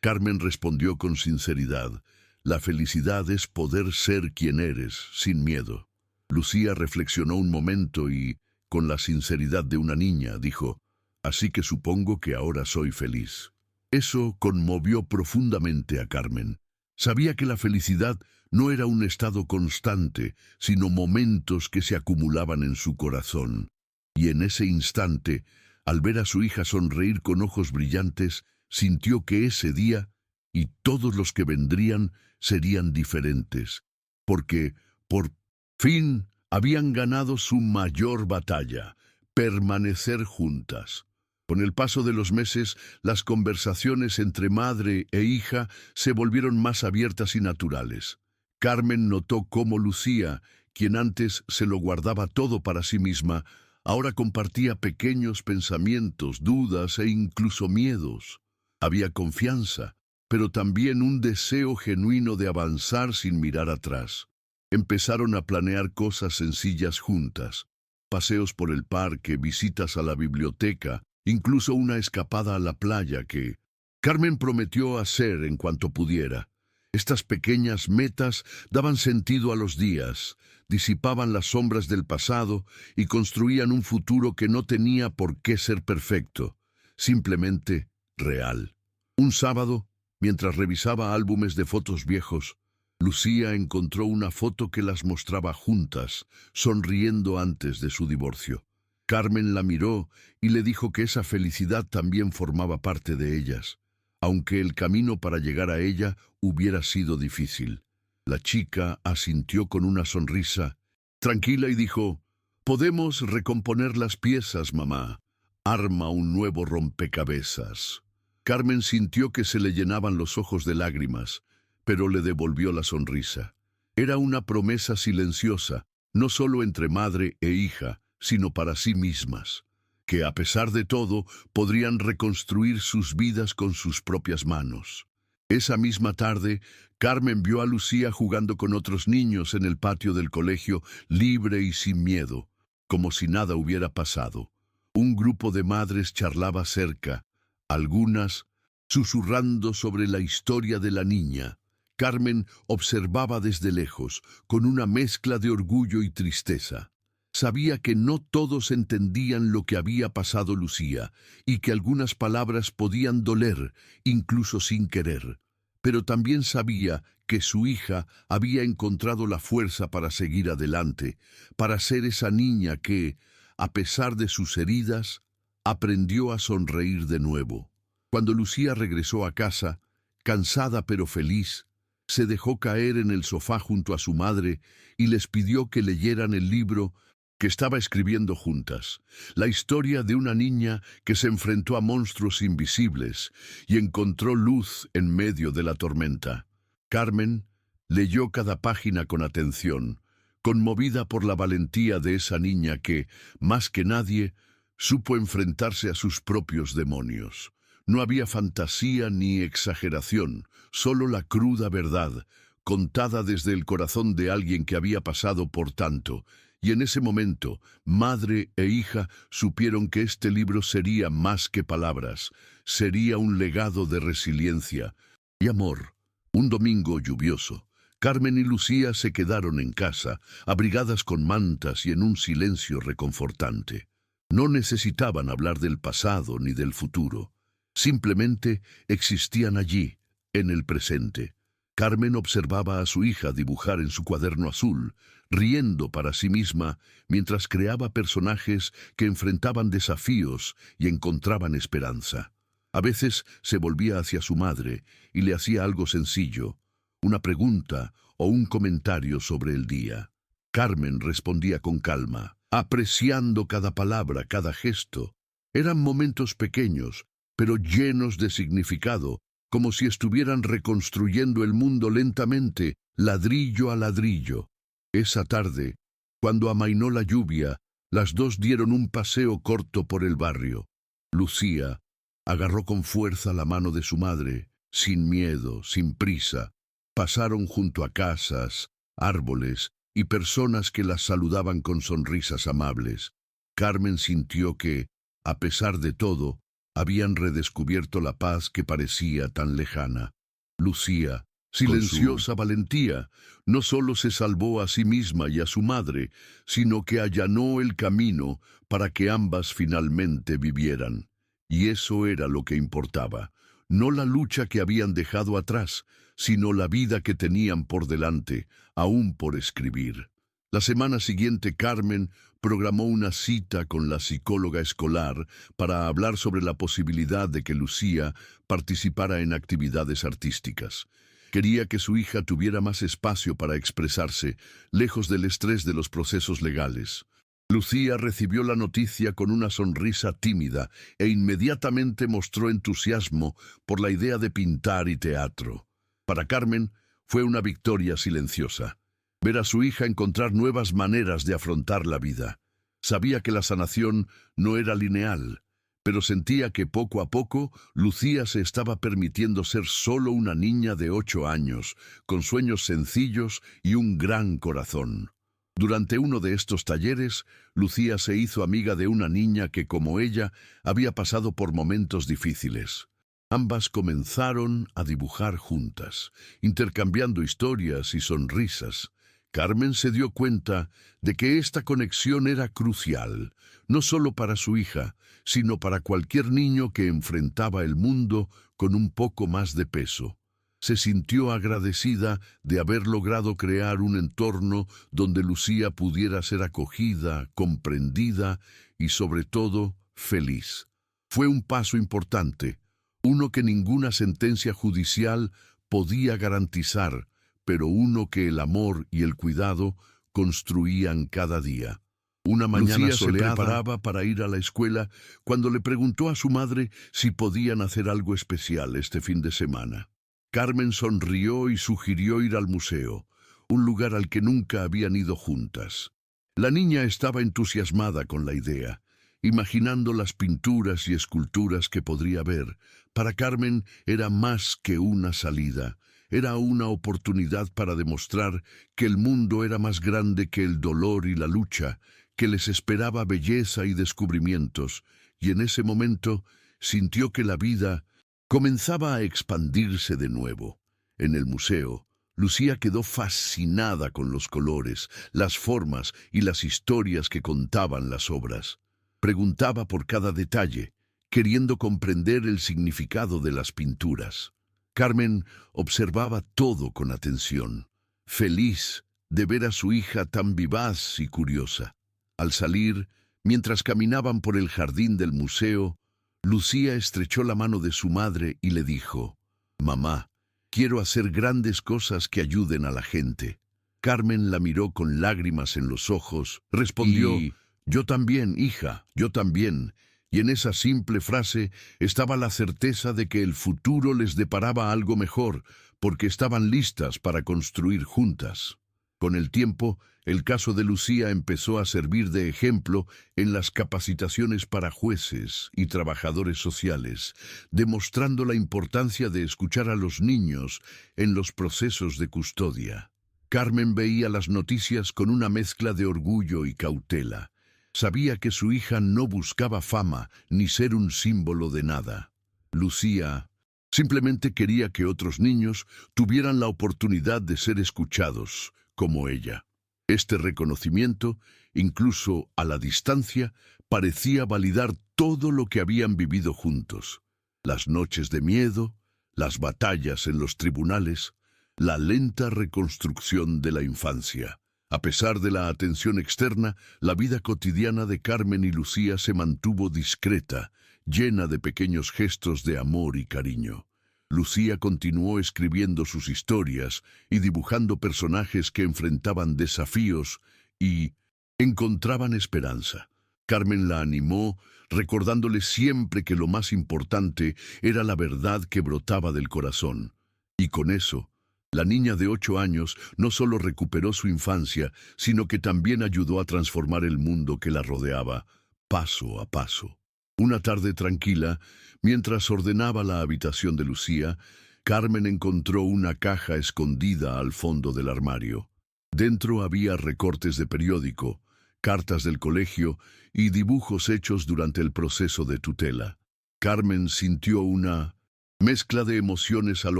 Carmen respondió con sinceridad, «La felicidad es poder ser quien eres, sin miedo». Lucía reflexionó un momento y, con la sinceridad de una niña, dijo, «Así que supongo que ahora soy feliz». Eso conmovió profundamente a Carmen. Sabía que la felicidad no era un estado constante, sino momentos que se acumulaban en su corazón. Y en ese instante, al ver a su hija sonreír con ojos brillantes, sintió que ese día y todos los que vendrían serían diferentes, porque, por fin, habían ganado su mayor batalla, permanecer juntas. Con el paso de los meses, las conversaciones entre madre e hija se volvieron más abiertas y naturales. Carmen notó cómo Lucía, quien antes se lo guardaba todo para sí misma, ahora compartía pequeños pensamientos, dudas e incluso miedos. Había confianza, pero también un deseo genuino de avanzar sin mirar atrás. Empezaron a planear cosas sencillas juntas, paseos por el parque, visitas a la biblioteca, incluso una escapada a la playa que Carmen prometió hacer en cuanto pudiera. Estas pequeñas metas daban sentido a los días, disipaban las sombras del pasado y construían un futuro que no tenía por qué ser perfecto, simplemente real. Un sábado, mientras revisaba álbumes de fotos viejos, Lucía encontró una foto que las mostraba juntas, sonriendo antes de su divorcio. Carmen la miró y le dijo que esa felicidad también formaba parte de ellas, aunque el camino para llegar a ella hubiera sido difícil. La chica asintió con una sonrisa tranquila y dijo, «Podemos recomponer las piezas, mamá. Arma un nuevo rompecabezas». Carmen sintió que se le llenaban los ojos de lágrimas, pero le devolvió la sonrisa. Era una promesa silenciosa, no solo entre madre e hija, sino para sí mismas, que a pesar de todo podrían reconstruir sus vidas con sus propias manos. Esa misma tarde, Carmen vio a Lucía jugando con otros niños en el patio del colegio, libre y sin miedo, como si nada hubiera pasado. Un grupo de madres charlaba cerca, algunas susurrando sobre la historia de la niña. Carmen observaba desde lejos, con una mezcla de orgullo y tristeza. Sabía que no todos entendían lo que había pasado Lucía y que algunas palabras podían doler, incluso sin querer. pero también sabía que su hija había encontrado la fuerza para seguir adelante, para ser esa niña que, a pesar de sus heridas, aprendió a sonreír de nuevo. Cuando Lucía regresó a casa, cansada pero feliz, se dejó caer en el sofá junto a su madre y les pidió que leyeran el libro que estaba escribiendo juntas, la historia de una niña que se enfrentó a monstruos invisibles y encontró luz en medio de la tormenta. Carmen leyó cada página con atención, conmovida por la valentía de esa niña que, más que nadie, supo enfrentarse a sus propios demonios. No había fantasía ni exageración, solo la cruda verdad, contada desde el corazón de alguien que había pasado por tanto. Y en ese momento, madre e hija supieron que este libro sería más que palabras, sería un legado de resiliencia y amor. Un domingo lluvioso, Carmen y Lucía se quedaron en casa, abrigadas con mantas y en un silencio reconfortante. No necesitaban hablar del pasado ni del futuro. Simplemente existían allí, en el presente. Carmen observaba a su hija dibujar en su cuaderno azul, riendo para sí misma mientras creaba personajes que enfrentaban desafíos y encontraban esperanza. A veces se volvía hacia su madre y le hacía algo sencillo, una pregunta o un comentario sobre el día. Carmen respondía con calma, apreciando cada palabra, cada gesto. Eran momentos pequeños, pero llenos de significado, como si estuvieran reconstruyendo el mundo lentamente, ladrillo a ladrillo. Esa tarde, cuando amainó la lluvia, las dos dieron un paseo corto por el barrio. Lucía agarró con fuerza la mano de su madre, sin miedo, sin prisa. Pasaron junto a casas, árboles y personas que las saludaban con sonrisas amables. Carmen sintió que, a pesar de todo, habían redescubierto la paz que parecía tan lejana. Lucía, silenciosa valentía, no solo se salvó a sí misma y a su madre, sino que allanó el camino para que ambas finalmente vivieran. Y eso era lo que importaba, no la lucha que habían dejado atrás, sino la vida que tenían por delante, aún por escribir. La semana siguiente Carmen programó una cita con la psicóloga escolar para hablar sobre la posibilidad de que Lucía participara en actividades artísticas. Quería que su hija tuviera más espacio para expresarse, lejos del estrés de los procesos legales. Lucía recibió la noticia con una sonrisa tímida e inmediatamente mostró entusiasmo por la idea de pintar y teatro. Para Carmen fue una victoria silenciosa. Ver a su hija encontrar nuevas maneras de afrontar la vida. Sabía que la sanación no era lineal, pero sentía que poco a poco Lucía se estaba permitiendo ser solo una niña de 8 años, con sueños sencillos y un gran corazón. Durante uno de estos talleres, Lucía se hizo amiga de una niña que, como ella, había pasado por momentos difíciles. Ambas comenzaron a dibujar juntas, intercambiando historias y sonrisas. Carmen se dio cuenta de que esta conexión era crucial, no solo para su hija, sino para cualquier niño que enfrentaba el mundo con un poco más de peso. Se sintió agradecida de haber logrado crear un entorno donde Lucía pudiera ser acogida, comprendida y, sobre todo, feliz. Fue un paso importante, uno que ninguna sentencia judicial podía garantizar, pero uno que el amor y el cuidado construían cada día. Una mañana Lucía se preparaba para ir a la escuela cuando le preguntó a su madre si podían hacer algo especial este fin de semana. Carmen sonrió y sugirió ir al museo, un lugar al que nunca habían ido juntas. La niña estaba entusiasmada con la idea, imaginando las pinturas y esculturas que podría ver. Para Carmen era más que una salida. Era una oportunidad para demostrar que el mundo era más grande que el dolor y la lucha, que les esperaba belleza y descubrimientos, y en ese momento sintió que la vida comenzaba a expandirse de nuevo. En el museo, Lucía quedó fascinada con los colores, las formas y las historias que contaban las obras. Preguntaba por cada detalle, queriendo comprender el significado de las pinturas. Carmen observaba todo con atención, feliz de ver a su hija tan vivaz y curiosa. Al salir, mientras caminaban por el jardín del museo, Lucía estrechó la mano de su madre y le dijo: «Mamá, quiero hacer grandes cosas que ayuden a la gente». Carmen la miró con lágrimas en los ojos, respondió: «Yo también, hija, yo también». Y en esa simple frase estaba la certeza de que el futuro les deparaba algo mejor, porque estaban listas para construir juntas. Con el tiempo, el caso de Lucía empezó a servir de ejemplo en las capacitaciones para jueces y trabajadores sociales, demostrando la importancia de escuchar a los niños en los procesos de custodia. Carmen veía las noticias con una mezcla de orgullo y cautela. Sabía que su hija no buscaba fama ni ser un símbolo de nada. Lucía simplemente quería que otros niños tuvieran la oportunidad de ser escuchados, como ella. Este reconocimiento, incluso a la distancia, parecía validar todo lo que habían vivido juntos. Las noches de miedo, las batallas en los tribunales, la lenta reconstrucción de la infancia. A pesar de la atención externa, la vida cotidiana de Carmen y Lucía se mantuvo discreta, llena de pequeños gestos de amor y cariño. Lucía continuó escribiendo sus historias y dibujando personajes que enfrentaban desafíos y encontraban esperanza. Carmen la animó, recordándole siempre que lo más importante era la verdad que brotaba del corazón. Y con eso, la niña de 8 años no solo recuperó su infancia, sino que también ayudó a transformar el mundo que la rodeaba, paso a paso. Una tarde tranquila, mientras ordenaba la habitación de Lucía, Carmen encontró una caja escondida al fondo del armario. Dentro había recortes de periódico, cartas del colegio y dibujos hechos durante el proceso de tutela. Carmen sintió una mezcla de emociones al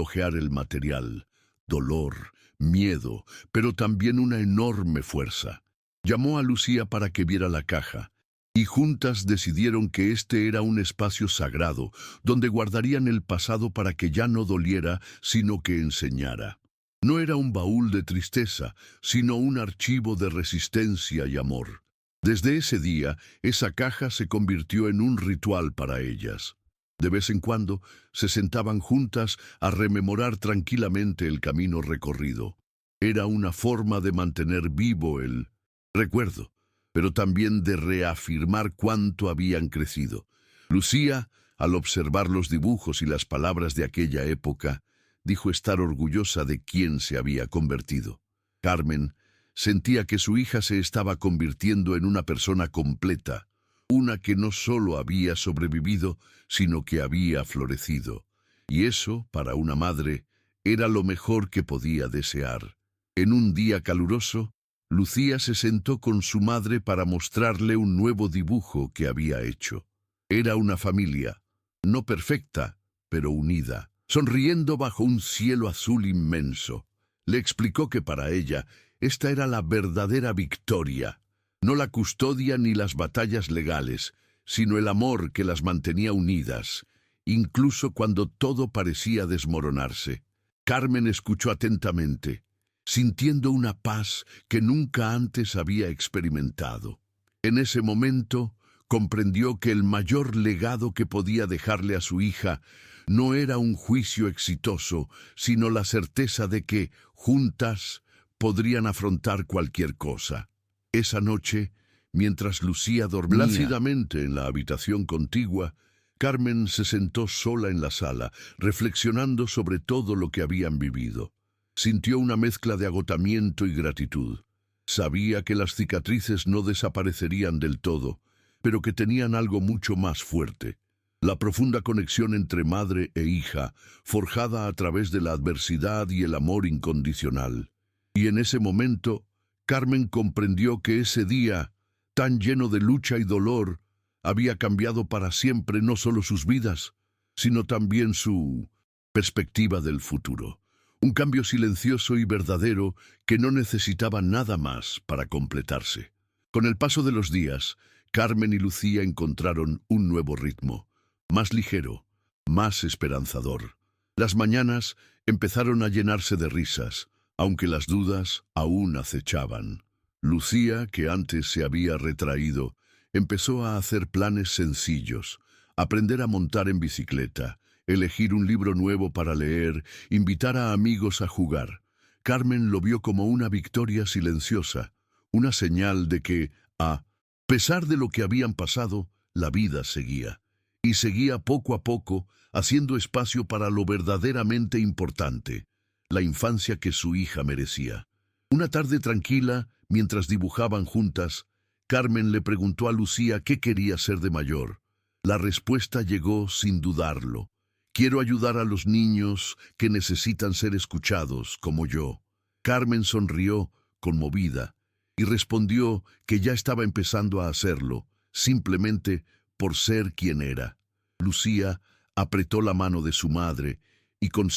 hojear el material: dolor, miedo, pero también una enorme fuerza. Llamó a Lucía para que viera la caja, y juntas decidieron que este era un espacio sagrado, donde guardarían el pasado para que ya no doliera, sino que enseñara. No era un baúl de tristeza, sino un archivo de resistencia y amor. Desde ese día, esa caja se convirtió en un ritual para ellas. De vez en cuando, se sentaban juntas a rememorar tranquilamente el camino recorrido. Era una forma de mantener vivo el recuerdo, pero también de reafirmar cuánto habían crecido. Lucía, al observar los dibujos y las palabras de aquella época, dijo estar orgullosa de quién se había convertido. Carmen sentía que su hija se estaba convirtiendo en una persona completa, una que no solo había sobrevivido, sino que había florecido. Y eso, para una madre, era lo mejor que podía desear. En un día caluroso, Lucía se sentó con su madre para mostrarle un nuevo dibujo que había hecho. Era una familia, no perfecta, pero unida, sonriendo bajo un cielo azul inmenso. Le explicó que para ella, esta era la verdadera victoria. No la custodia ni las batallas legales, sino el amor que las mantenía unidas, incluso cuando todo parecía desmoronarse. Carmen escuchó atentamente, sintiendo una paz que nunca antes había experimentado. En ese momento, comprendió que el mayor legado que podía dejarle a su hija no era un juicio exitoso, sino la certeza de que, juntas, podrían afrontar cualquier cosa. Esa noche, mientras Lucía dormía plácidamente en la habitación contigua, Carmen se sentó sola en la sala, reflexionando sobre todo lo que habían vivido. Sintió una mezcla de agotamiento y gratitud. Sabía que las cicatrices no desaparecerían del todo, pero que tenían algo mucho más fuerte: la profunda conexión entre madre e hija, forjada a través de la adversidad y el amor incondicional. Y en ese momento, Carmen comprendió que ese día, tan lleno de lucha y dolor, había cambiado para siempre no solo sus vidas, sino también su perspectiva del futuro. Un cambio silencioso y verdadero que no necesitaba nada más para completarse. Con el paso de los días, Carmen y Lucía encontraron un nuevo ritmo, más ligero, más esperanzador. Las mañanas empezaron a llenarse de risas, aunque las dudas aún acechaban. Lucía, que antes se había retraído, empezó a hacer planes sencillos: aprender a montar en bicicleta, elegir un libro nuevo para leer, invitar a amigos a jugar. Carmen lo vio como una victoria silenciosa, una señal de que, a pesar de lo que habían pasado, la vida seguía. Y seguía poco a poco, haciendo espacio para lo verdaderamente importante: la infancia que su hija merecía. Una tarde tranquila, mientras dibujaban juntas, Carmen le preguntó a Lucía qué quería ser de mayor. La respuesta llegó sin dudarlo: quiero ayudar a los niños que necesitan ser escuchados, como yo. Carmen sonrió, conmovida, y respondió que ya estaba empezando a hacerlo, simplemente por ser quien era. Lucía apretó la mano de su madre y, con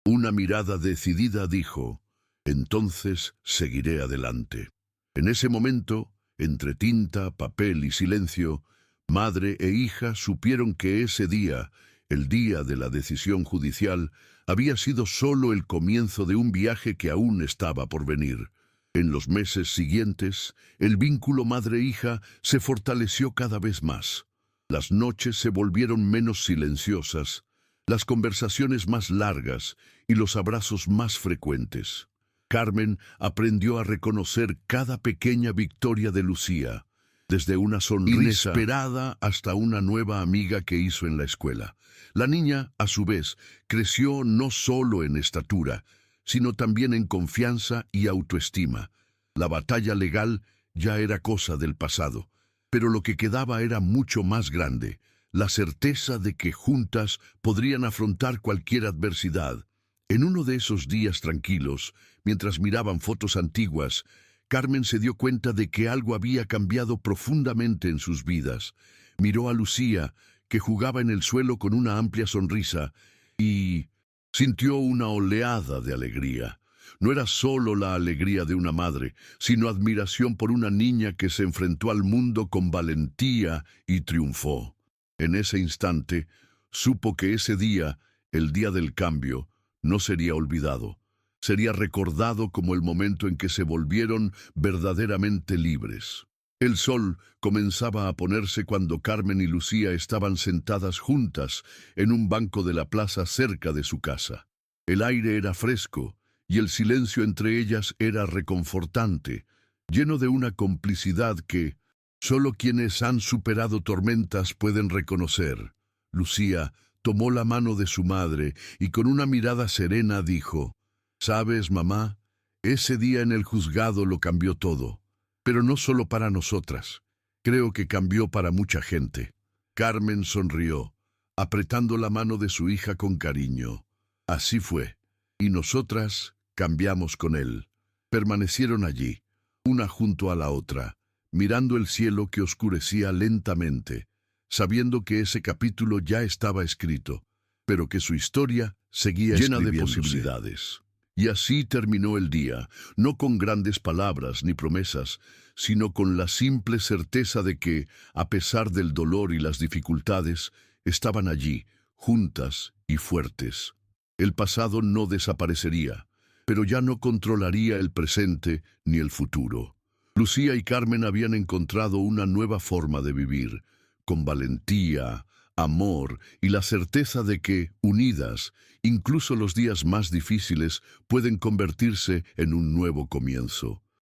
una mirada decidida, dijo: entonces seguiré adelante. En ese momento, entre tinta, papel y silencio, madre e hija supieron que ese día, el día de la decisión judicial, había sido solo el comienzo de un viaje que aún estaba por venir. En los meses siguientes, el vínculo madre-hija se fortaleció cada vez más. Las noches se volvieron menos silenciosas, las conversaciones más largas y los abrazos más frecuentes. Carmen aprendió a reconocer cada pequeña victoria de Lucía, desde una sonrisa inesperada hasta una nueva amiga que hizo en la escuela. La niña, a su vez, creció no solo en estatura, sino también en confianza y autoestima. La batalla legal ya era cosa del pasado, pero lo que quedaba era mucho más grande: la certeza de que juntas podrían afrontar cualquier adversidad. En uno de esos días tranquilos, mientras miraban fotos antiguas, Carmen se dio cuenta de que algo había cambiado profundamente en sus vidas. Miró a Lucía, que jugaba en el suelo con una amplia sonrisa, y sintió una oleada de alegría. No era solo la alegría de una madre, sino admiración por una niña que se enfrentó al mundo con valentía y triunfó. En ese instante, supo que ese día, el día del cambio, no sería olvidado. Sería recordado como el momento en que se volvieron verdaderamente libres. El sol comenzaba a ponerse cuando Carmen y Lucía estaban sentadas juntas en un banco de la plaza cerca de su casa. El aire era fresco y el silencio entre ellas era reconfortante, lleno de una complicidad que solo quienes han superado tormentas pueden reconocer. Lucía tomó la mano de su madre y con una mirada serena dijo: «¿Sabes, mamá? Ese día en el juzgado lo cambió todo. Pero no solo para nosotras. Creo que cambió para mucha gente». Carmen sonrió, apretando la mano de su hija con cariño. Así fue. Y nosotras cambiamos con él. Permanecieron allí, una junto a la otra, mirando el cielo que oscurecía lentamente, sabiendo que ese capítulo ya estaba escrito, pero que su historia seguía llena de posibilidades. Y así terminó el día, no con grandes palabras ni promesas, sino con la simple certeza de que, a pesar del dolor y las dificultades, estaban allí, juntas y fuertes. El pasado no desaparecería, pero ya no controlaría el presente ni el futuro. Lucía y Carmen habían encontrado una nueva forma de vivir, con valentía, amor y la certeza de que, unidas, incluso los días más difíciles pueden convertirse en un nuevo comienzo.